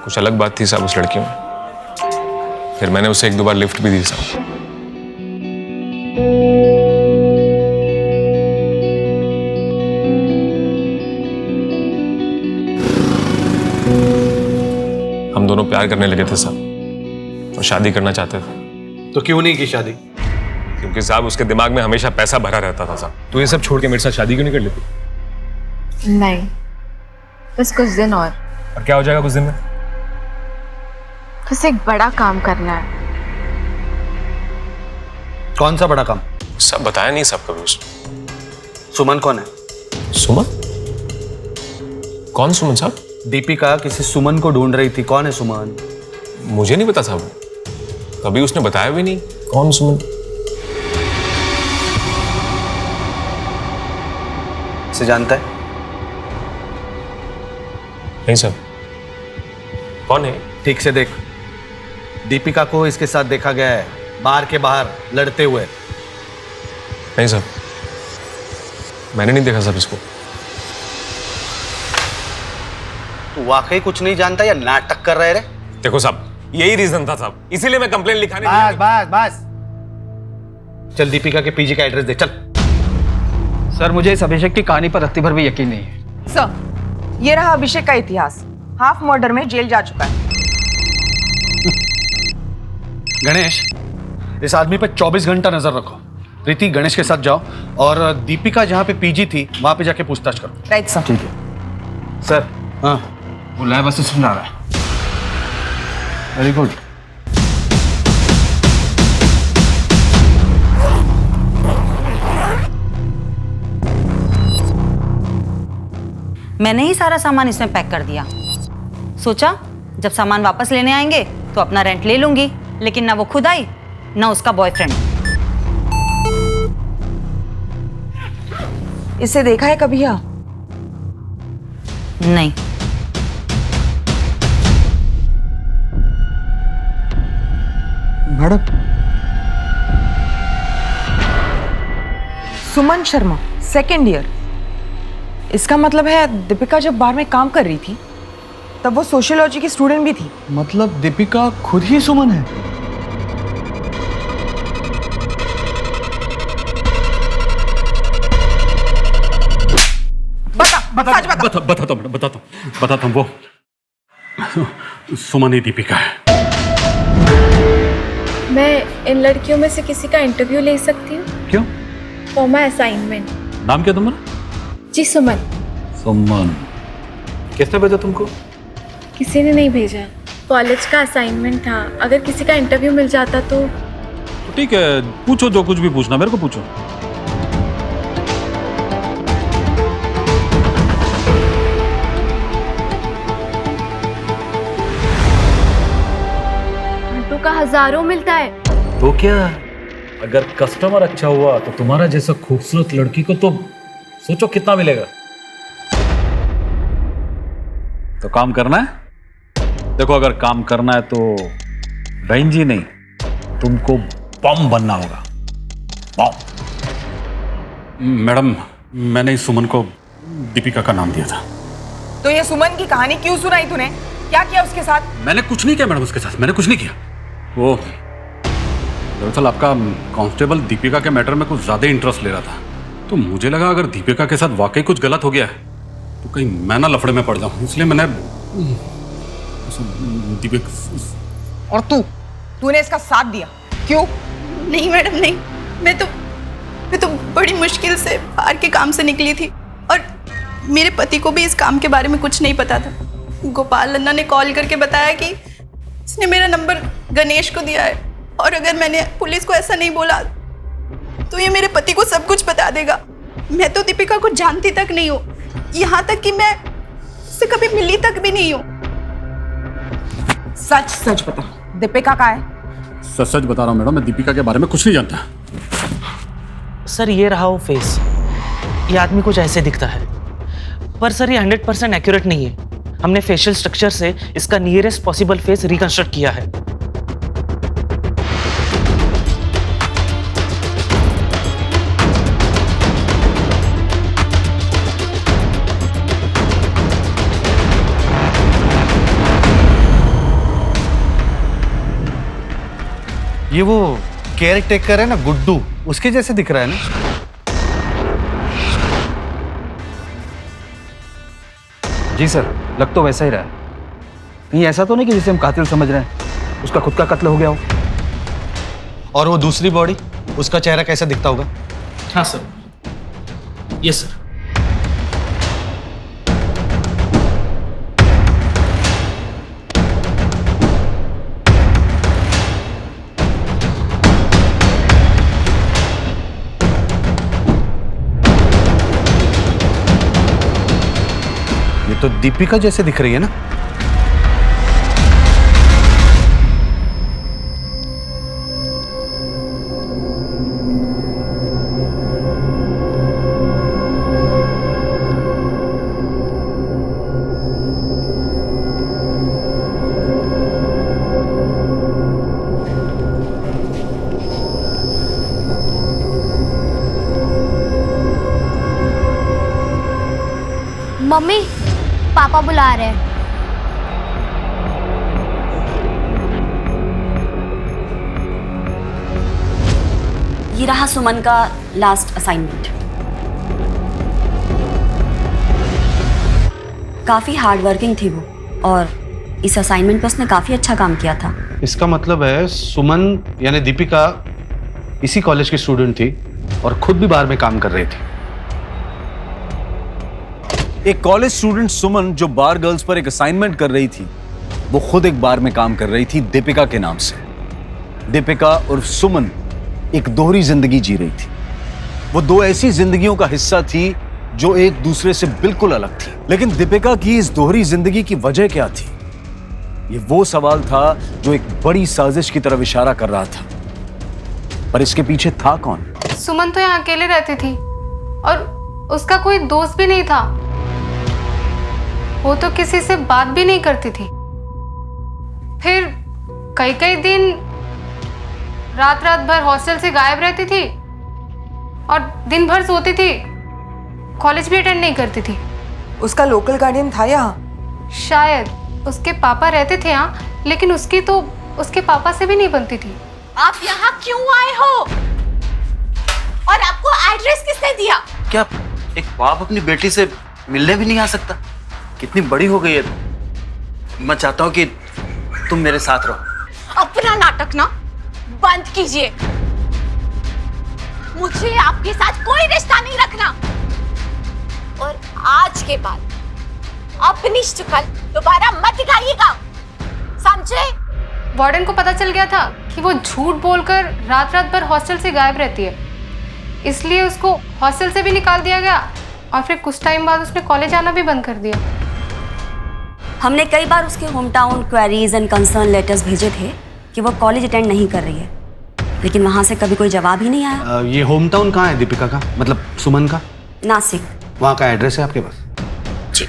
S3: कुछ अलग बात थी साहब उस लड़की में। फिर मैंने उसे 1-2 बार लिफ्ट भी दी साहब। हम दोनों प्यार करने लगे थे साहब और शादी करना चाहते थे।
S15: तो क्यों नहीं की शादी?
S3: क्योंकक्योंकि साहब उसके दिमाग में हमेशा पैसा भरा रहता था साहब। तो ये सब छोड़ के मेरे साथ शादी क्यों नहीं कर लेती?
S13: नहीं, बस कुछ दिन और
S3: क्या हो जाएगा कुछ दिन में?
S13: बस एक बड़ा काम करना है।
S15: कौन सा बड़ा काम?
S3: सब बताया नहीं सब कभी उसने।
S15: सुमन कौन है?
S3: सुमन? कौन सुमन साहब?
S15: दीपिका किसी सुमन को ढूंढ रही थी। कौन है सुमन?
S3: मुझे नहीं पता साहब, कभी उसने बताया भी नहीं कौन सुमन।
S15: से जानता है?
S3: नहीं साहब। कौन है?
S15: ठीक से देख, दीपिका को इसके साथ देखा गया है बार के बाहर लड़ते हुए।
S3: नहीं साहब, मैंने नहीं देखा साहब इसको।
S15: तू वाकई कुछ नहीं जानता या नाटक कर रहे रे?
S3: देखो साहब, यही रीजन था साहब, इसीलिए मैं कंप्लेंट लिखाने
S15: बस बस बस, चल दीपिका के पीजी का एड्रेस दे चल।
S5: सर, मुझे इस अभिषेक की कहानी पर रत्ती भर भी यकीन नहीं है।
S18: सर, ये रहा अभिषेक का इतिहास। हाफ मर्डर में जेल जा चुका है।
S15: गणेश, इस आदमी पे 24 घंटा नजर रखो। प्रीति, गणेश के साथ जाओ और दीपिका जहाँ पे पीजी थी वहां पे जाके पूछताछ करो।
S18: Right sir.
S5: ठीक है सर।
S15: हाँ,
S5: वो लैब असिस्टेंट आ रहा है। Very good.
S19: मैंने ही सारा सामान इसमें पैक कर दिया। सोचा जब सामान वापस लेने आएंगे तो अपना रेंट ले लूंगी, लेकिन ना वो खुद आई ना उसका बॉयफ्रेंड।
S18: इसे देखा है कभी? या
S19: नहीं।
S5: Madam,
S18: Suman Sharma, second year. इसका मतलब है दीपिका जब बार में काम कर रही थी तब वो सोशियोलॉजी की स्टूडेंट भी थी।
S15: मतलब दीपिका खुद ही सुमन है?
S12: बताता हूँ वो सुमन ही दीपिका है।
S13: मैं इन लड़कियों में से किसी का इंटरव्यू ले सकती हूँ?
S12: क्यों?
S13: For my assignment.
S12: नाम क्या तुम्हारा?
S13: जी, सुमन।
S12: सुमन। किसने भेजा तुमको?
S13: किसी ने नहीं भेजा, कॉलेज का असाइनमेंट था। अगर किसी का इंटरव्यू मिल जाता तो
S12: ठीक है, पूछो जो कुछ भी पूछना, मेरे को पूछो।
S13: का हजारों मिलता है।
S12: तो क्या, अगर कस्टमर अच्छा हुआ तो तुम्हारा जैसा खूबसूरत लड़की को तो सोचो कितना मिलेगा। तो काम करना है? देखो, अगर काम करना है तो बहन जी नहीं, तुमको बम बनना होगा। बम। मैडम, मैंने इस सुमन को दीपिका का नाम दिया था।
S18: तो ये सुमन की कहानी क्यों सुनाई तूने? क्या किया उसके साथ?
S12: मैंने कुछ नहीं किया मैडम उसके साथ, मैंने कुछ नहीं किया। वो दरअसल आपका कांस्टेबल दीपिका के मैटर में कुछ ज्यादा इंटरेस्ट ले रहा था, तो मुझे लगा अगर दीपिका के साथ वाकई कुछ गलत हो गया है तो कहीं मैं ना लफड़े में पड़ जाऊं, इसलिए मैंने दीपिका।
S18: और तूने इसका साथ दिया क्यों?
S4: नहीं मैडम, नहीं। मैं
S14: मैं तो बड़ी मुश्किल से बाहर के काम से निकली थी और मेरे पति को भी इस काम के बारे में कुछ नहीं पता था। गोपाल लन्ना ने कॉल करके बताया कि उसने मेरा नंबर गणेश को दिया है और अगर मैंने पुलिस को ऐसा नहीं बोला तो ये मेरे पति को सब कुछ बता देगा। मैं तो दीपिका को जानती तक नहीं हूँ, यहाँ तक कि मैं उससे कभी मिली तक भी नहीं हूँ।
S18: सच सच बता, दीपिका का है?
S12: सच सच बता रहा हूँ मैडम, मैं दीपिका के बारे में कुछ नहीं जानता।
S20: सर ये रहा वो फेस, ये आदमी कुछ ऐसे दिखता है, पर सर ये 100% एक्यूरेट नहीं है। हमने फेशियल स्ट्रक्चर से इसका नियरेस्ट पॉसिबल फेस रिकंस्ट्रक्ट किया है।
S15: ये वो केयर टेकर है ना गुड्डू, उसके जैसे दिख रहा है ना।
S16: जी सर, लग तो वैसा ही रहा है। कहीं ऐसा तो नहीं कि जिसे हम कातिल समझ रहे हैं उसका खुद का कत्ल हो गया हो।
S15: और वो दूसरी बॉडी, उसका चेहरा कैसा दिखता होगा?
S20: हाँ सर, यस सर।
S15: ये तो दीपिका जैसे दिख रही है ना।
S6: मम्मी, पापा बुला रहे हैं।
S2: ये रहा सुमन का लास्ट असाइनमेंट। काफी हार्ड वर्किंग थी वो और इस असाइनमेंट पे उसने काफी अच्छा काम किया था।
S15: इसका मतलब है सुमन यानी दीपिका इसी कॉलेज की स्टूडेंट थी और खुद भी बाहर में काम कर रही थी।
S1: एक कॉलेज स्टूडेंट सुमन जो बार गर्ल्स पर एक असाइनमेंट कर रही थी, वो खुद एक बार में काम कर रही थी दीपिका के नाम से। दीपिका और सुमन एक दोहरी जिंदगी जी रही थी। वो दो ऐसी जिंदगियों का हिस्सा थी जो एक दूसरे से बिल्कुल अलग थी। लेकिन दीपिका की इस दोहरी जिंदगी की वजह क्या थी? ये वो सवाल था जो एक बड़ी साजिश की तरफ इशारा कर रहा था। पर इसके पीछे था कौन?
S13: सुमन तो यहाँ अकेले रहती थी और उसका कोई दोस्त भी नहीं था। वो तो किसी से बात भी नहीं करती थी। फिर कई कई दिन रात रात भर हॉस्टल से गायब रहती थी और दिन भर सोती थी, कॉलेज भी अटेंड नहीं करती थी।
S18: उसका लोकल गार्डियन था यहाँ?
S13: शायद उसके पापा रहते थे यहाँ, लेकिन उसकी तो उसके पापा से भी नहीं बनती थी।
S14: आप यहाँ क्यों आए हो और आपको एड्रेस किसने दिया?
S21: क्या एक बाप अपनी बेटी से मिलने भी नहीं आ सकता? कितनी बड़ी हो गई है। मैं चाहता हूँ कि तुम मेरे साथ रहो।
S14: अपना नाटक ना बंद कीजिए। मुझे आपके साथ कोई रिश्ता नहीं रखना और आज के बाद अपनी शक्ल दोबारा मत दिखाइएगा, समझे?
S13: वार्डन को पता चल गया था कि वो झूठ बोलकर रात रात भर हॉस्टल से गायब रहती है, इसलिए उसको हॉस्टल से भी निकाल दिया गया और फिर कुछ टाइम बाद उसने कॉलेज आना भी बंद कर दिया।
S2: हमने कई बार उसके home town queries and concern letters भेजे थे कि वो कॉलेज अटेंड नहीं कर रही है, लेकिन वहां से कभी कोई जवाब ही नहीं आया।
S15: ये होम टाउन कहाँ है दीपिका का, मतलब सुमन का?
S2: नासिक।
S15: वहाँ का एड्रेस है आपके पास?
S2: जी।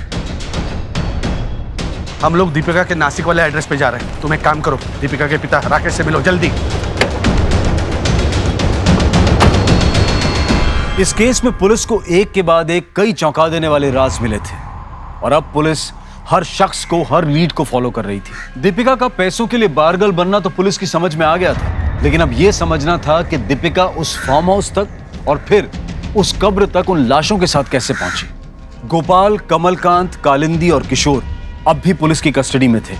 S15: हम लोग दीपिका के नासिक वाले एड्रेस पे जा रहे हैं। तुम एक काम करो, दीपिका के पिता राकेश से मिलो जल्दी।
S1: इस केस में पुलिस को एक के बाद एक कई चौंका देने वाले राज मिले थे और अब पुलिस हर शख्स को, हर लीड को फॉलो कर रही थी। दीपिका का पैसों के लिए बारगर्ल बनना तो पुलिस की समझ में आ गया था, लेकिन अब यह समझना था कि दीपिका उस फार्म हाउस तक और फिर उस कब्र तक उन लाशों के साथ कैसे पहुंची। गोपाल, कमलकांत, कालिंदी और किशोर अब भी पुलिस की कस्टडी में थे।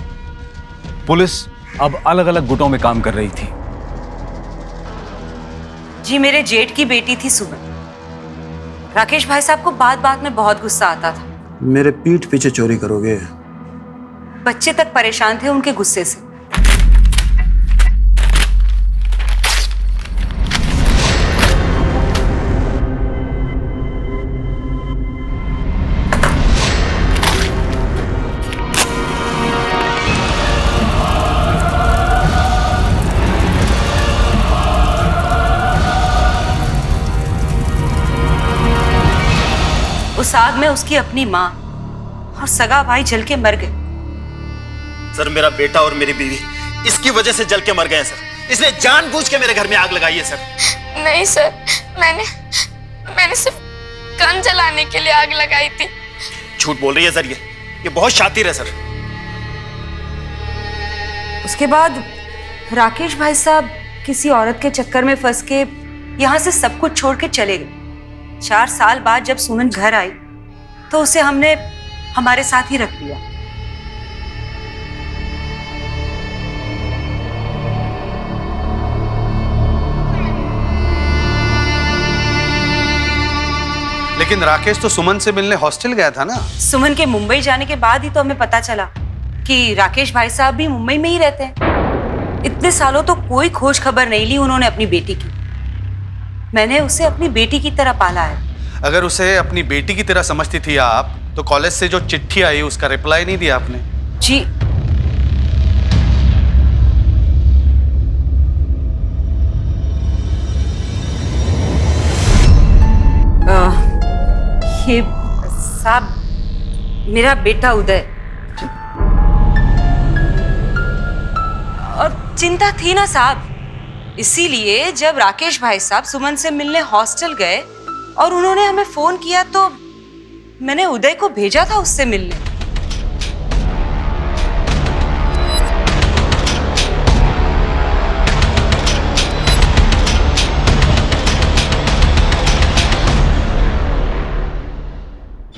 S1: पुलिस अब अलग अलग गुटों में काम कर रही थी।
S19: जी मेरे जेठ की बेटी थी सुमन। राकेश भाई साहब को बात बात में बहुत गुस्सा आता था।
S9: मेरे पीठ पीछे चोरी करोगे?
S19: बच्चे तक परेशान थे उनके गुस्से से। उस आग में उसकी अपनी माँ और सगा भाई जल के मर गए।
S21: सर मेरा बेटा और मेरी बीवी इसकी वजह से जल के मर गए हैं सर। इसने जानबूझ के मेरे घर में आग लगाई है सर।
S11: नहीं सर, मैंने सिर्फ गन जलाने के लिए आग लगाई थी।
S21: झूठ बोल रही है सर, ये बहुत शातिर है सर।
S19: उसके बाद राकेश भाई साहब किसी औरत के चक्कर में फंस के यहाँ से सब कुछ छोड़ के चले गए। 4 साल बाद जब सुमन घर आई तो उसे हमने हमारे साथ ही रख लिया।
S15: लेकिन राकेश तो सुमन से मिलने हॉस्टल गया था ना।
S19: सुमन के मुंबई जाने के बाद ही तो हमें पता चला कि राकेश भाई साहब भी मुंबई में ही रहते हैं। इतने सालों तो कोई खोज खबर नहीं ली उन्होंने अपनी बेटी की। मैंने उसे अपनी बेटी की तरह पाला है।
S15: अगर उसे अपनी बेटी की तरह समझती थी आप, तो कॉलेज से जो चिट्ठी आई उसका रिप्लाई नहीं दिया आपने?
S19: जी ये साहब मेरा बेटा उदय। और चिंता थी ना साहब, इसीलिए जब राकेश भाई साहब सुमन से मिलने हॉस्टल गए और उन्होंने हमें फोन किया तो मैंने उदय को भेजा था उससे मिलने।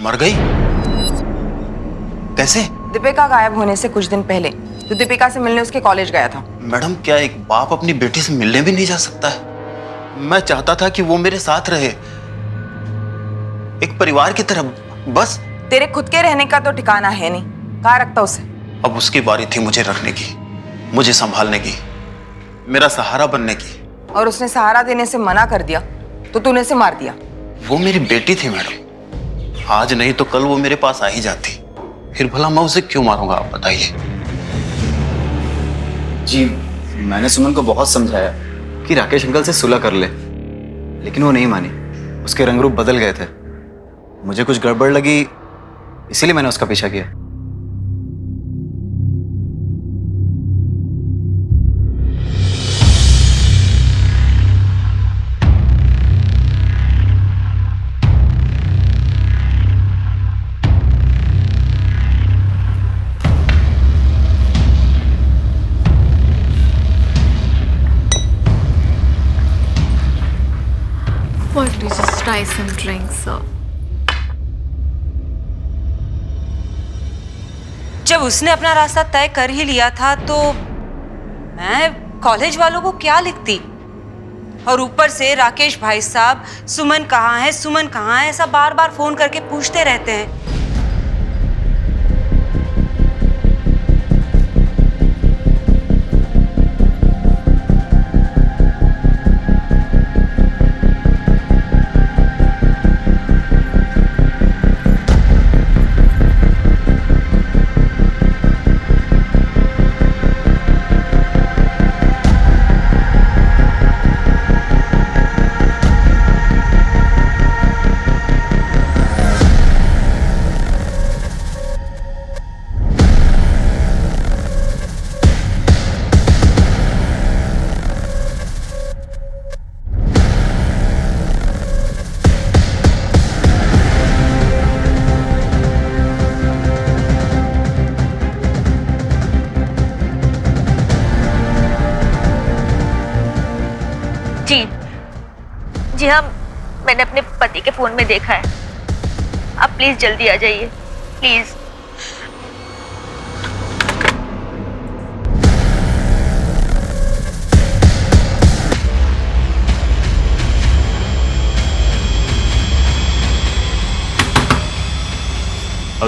S21: मर गई? कैसे?
S18: दीपिका गायब होने से कुछ दिन पहले तो दीपिका से मिलने उसके कॉलेज गया था।
S21: मैडम क्या एक बाप अपनी बेटी से मिलने भी नहीं जा सकता है? मैं चाहता था कि वो मेरे साथ रहे, एक परिवार की तरह। बस
S18: तेरे खुद के रहने का तो ठिकाना है नहीं, कहाँ रखता उसे?
S21: अब उसकी बारी थी मुझे रखने की, मुझे संभालने की, मेरा सहारा बनने की।
S18: और उसने सहारा देने से मना कर दिया तो तूने उसे मार दिया।
S21: वो मेरी बेटी थी मैडम, आज नहीं तो कल वो मेरे पास आ ही जाती, फिर भला मैं उसे क्यों मारूंगा आप बताइए।
S22: जी मैंने सुमन को बहुत समझाया कि राकेश अंकल से सुलह कर ले, लेकिन वो नहीं मानी। उसके रंग रूप बदल गए थे। मुझे कुछ गड़बड़ लगी, इसीलिए मैंने उसका पीछा किया।
S11: Why don't you just try some drinks, sir?
S19: जब उसने अपना रास्ता तय कर ही लिया था तो मैं कॉलेज वालों को क्या लिखती। और ऊपर से राकेश भाई साहब सुमन कहाँ है, सुमन कहाँ है, ऐसा बार बार फोन करके पूछते रहते हैं।
S11: जी हाँ, मैंने अपने पति के फोन में देखा है। आप प्लीज जल्दी आ जाइए, प्लीज।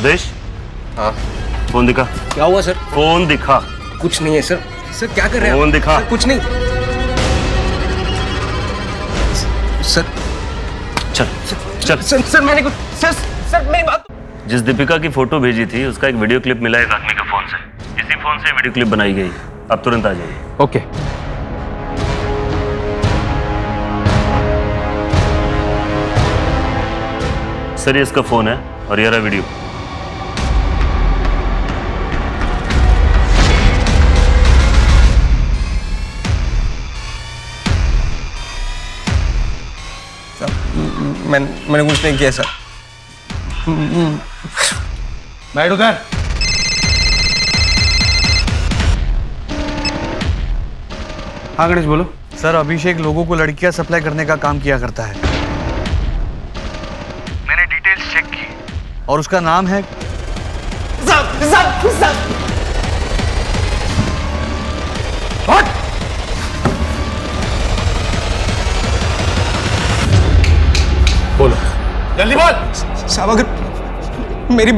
S8: अवधेश।
S10: हाँ।
S8: फोन दिखा।
S10: क्या हुआ सर?
S8: फोन दिखा।
S10: कुछ नहीं है सर। सर क्या कर रहे हैं?
S8: फोन दिखा।
S10: सर, कुछ नहीं। सर
S8: चल चल।
S10: सर मैंने कुछ सर मेरी बात।
S8: जिस दीपिका की फोटो भेजी थी उसका एक वीडियो क्लिप मिला एक आदमी के फोन से। इसी फोन से वीडियो क्लिप बनाई गई। अब तुरंत आ जाइए।
S10: ओके।
S8: सर ये इसका फोन है और ये रहा वीडियो।
S10: मैंने कुछ नहीं किया सर।
S15: बैठ उधर। हाँ गणेश बोलो।
S21: सर अभिषेक लोगों को लड़कियां सप्लाई करने का काम किया करता है। मैंने डिटेल्स चेक की और उसका नाम है
S10: बोलो जल्दी बोल। साहब अगर मेरी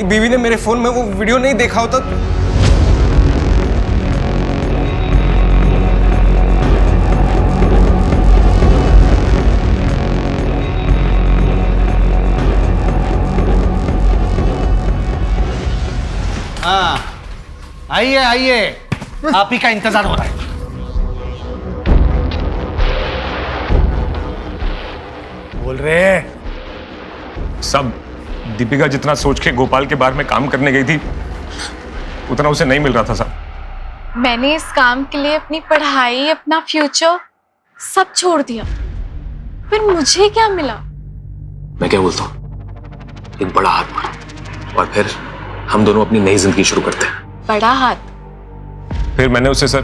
S10: बीवी ने मेरे फोन में वो वीडियो नहीं देखा होता
S15: हाँ आइए आइए, आप ही का इंतजार हो रहा है।
S3: बोल रहे सब दीपिका जितना सोच के गोपाल के बारे में काम करने गई थी उतना उसे नहीं मिल रहा था साहब।
S13: मैंने इस काम के लिए अपनी पढ़ाई, अपना फ्यूचर सब छोड़ दिया, फिर मुझे क्या मिला?
S10: मैं क्या बोलता हूँ, एक बड़ा हाथ मारो और फिर हम दोनों अपनी नई जिंदगी शुरू करते हैं।
S13: बड़ा हाथ?
S3: फिर मैंने उसे सर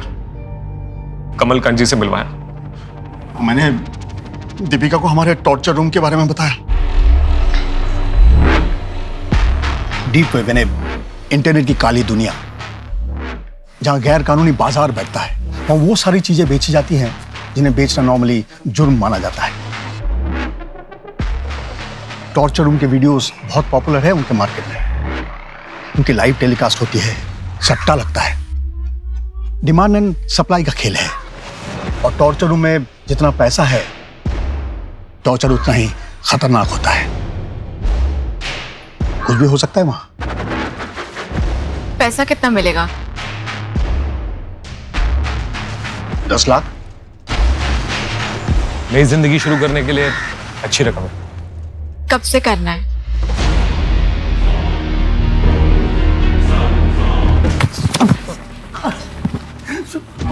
S3: कमल कांत जी से मिलवाया।
S23: मैंने दीपिका को हमारे टॉर्चर रूम के बारे में बताया। डीप वेब यानी इंटरनेट की काली दुनिया, जहां गैर कानूनी बाजार बैठता है और वो सारी चीजें बेची जाती हैं जिन्हें बेचना नॉर्मली जुर्म माना जाता है। टॉर्चर रूम के वीडियोस बहुत पॉपुलर है उनके मार्केट में। उनकी लाइव टेलीकास्ट होती है, सट्टा लगता है, डिमांड एंड सप्लाई का खेल है। और टॉर्चर रूम में जितना पैसा है, टॉर्चर उतना ही खतरनाक होता है। कुछ भी हो सकता है वहां।
S13: पैसा कितना मिलेगा?
S23: 10 लाख।
S3: नई जिंदगी शुरू करने के लिए अच्छी रकम है।
S13: कब से करना है?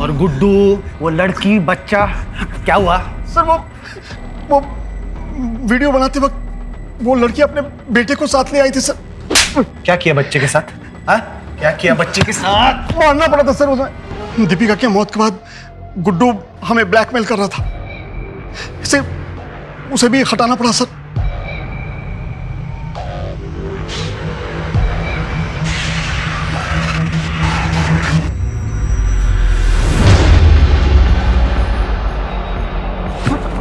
S15: और गुड्डू, वो लड़की, बच्चा, क्या हुआ?
S23: सर वो वीडियो बनाते वक्त वो लड़की अपने बेटे को साथ ले आई थी सर।
S15: क्या किया बच्चे के साथ? हाँ? क्या किया बच्चे के साथ?
S23: मारना पड़ा था सर उसे। दीपिका की मौत के बाद गुड्डू हमें ब्लैकमेल कर रहा था, उसे भी हटाना पड़ा सर।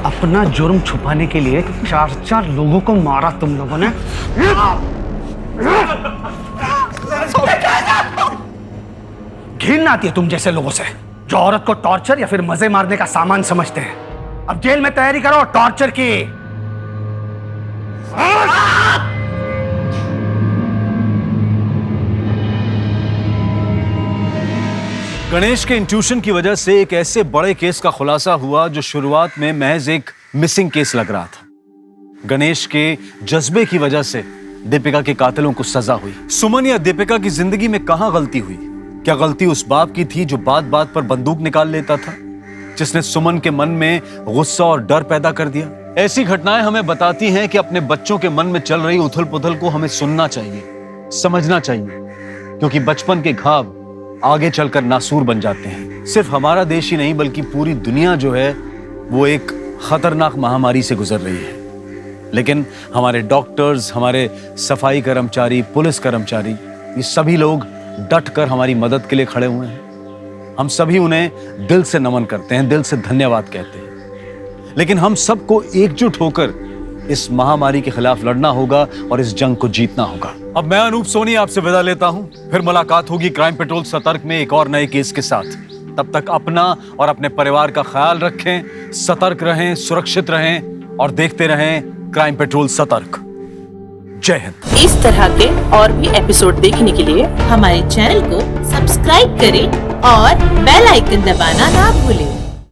S15: अपना जुर्म छुपाने के लिए 4 लोगों को मारा तुम लोगों ने। घिन आती है तुम जैसे लोगों से जो औरत को टॉर्चर या फिर मजे मारने का सामान समझते हैं। अब जेल में तैयारी करो टॉर्चर की।
S1: गणेश के इंट्यूशन की वजह से एक ऐसे बड़े केस का खुलासा हुआ जो शुरुआत में महज एक मिसिंग केस लग रहा था। गणेश के जज्बे की वजह से दीपिका के कातिलों को सजा हुई। सुमन या दीपिका की जिंदगी में कहां गलती हुई? क्या गलती उस बाप की थी जो बात बात पर बंदूक निकाल लेता था, जिसने सुमन के मन में गुस्सा और डर पैदा कर दिया? ऐसी घटनाएं हमें बताती हैं कि अपने बच्चों के मन में चल रही उथल पुथल को हमें सुनना चाहिए, समझना चाहिए, क्योंकि बचपन के घाव आगे चलकर नासूर बन जाते हैं। सिर्फ हमारा देश ही नहीं बल्कि पूरी दुनिया जो है वो एक खतरनाक महामारी से गुजर रही है। लेकिन हमारे डॉक्टर्स, हमारे सफाई कर्मचारी, पुलिस कर्मचारी, ये सभी लोग डट कर हमारी मदद के लिए खड़े हुए हैं। हम सभी उन्हें दिल से नमन करते हैं, दिल से धन्यवाद कहते हैं। लेकिन हम सबको एकजुट होकर इस महामारी के खिलाफ लड़ना होगा और इस जंग को जीतना होगा। अब मैं अनूप सोनी आपसे विदा लेता हूं। फिर मुलाकात होगी क्राइम पेट्रोल सतर्क में एक और नए केस के साथ। तब तक अपना और अपने परिवार का ख्याल रखें, सतर्क रहें, सुरक्षित रहें और देखते रहें क्राइम पेट्रोल सतर्क। जय हिंद।
S5: इस तरह के और भी एपिसोड देखने के लिए हमारे चैनल को सब्सक्राइब करें और बेल आइकन दबाना ना भूलें।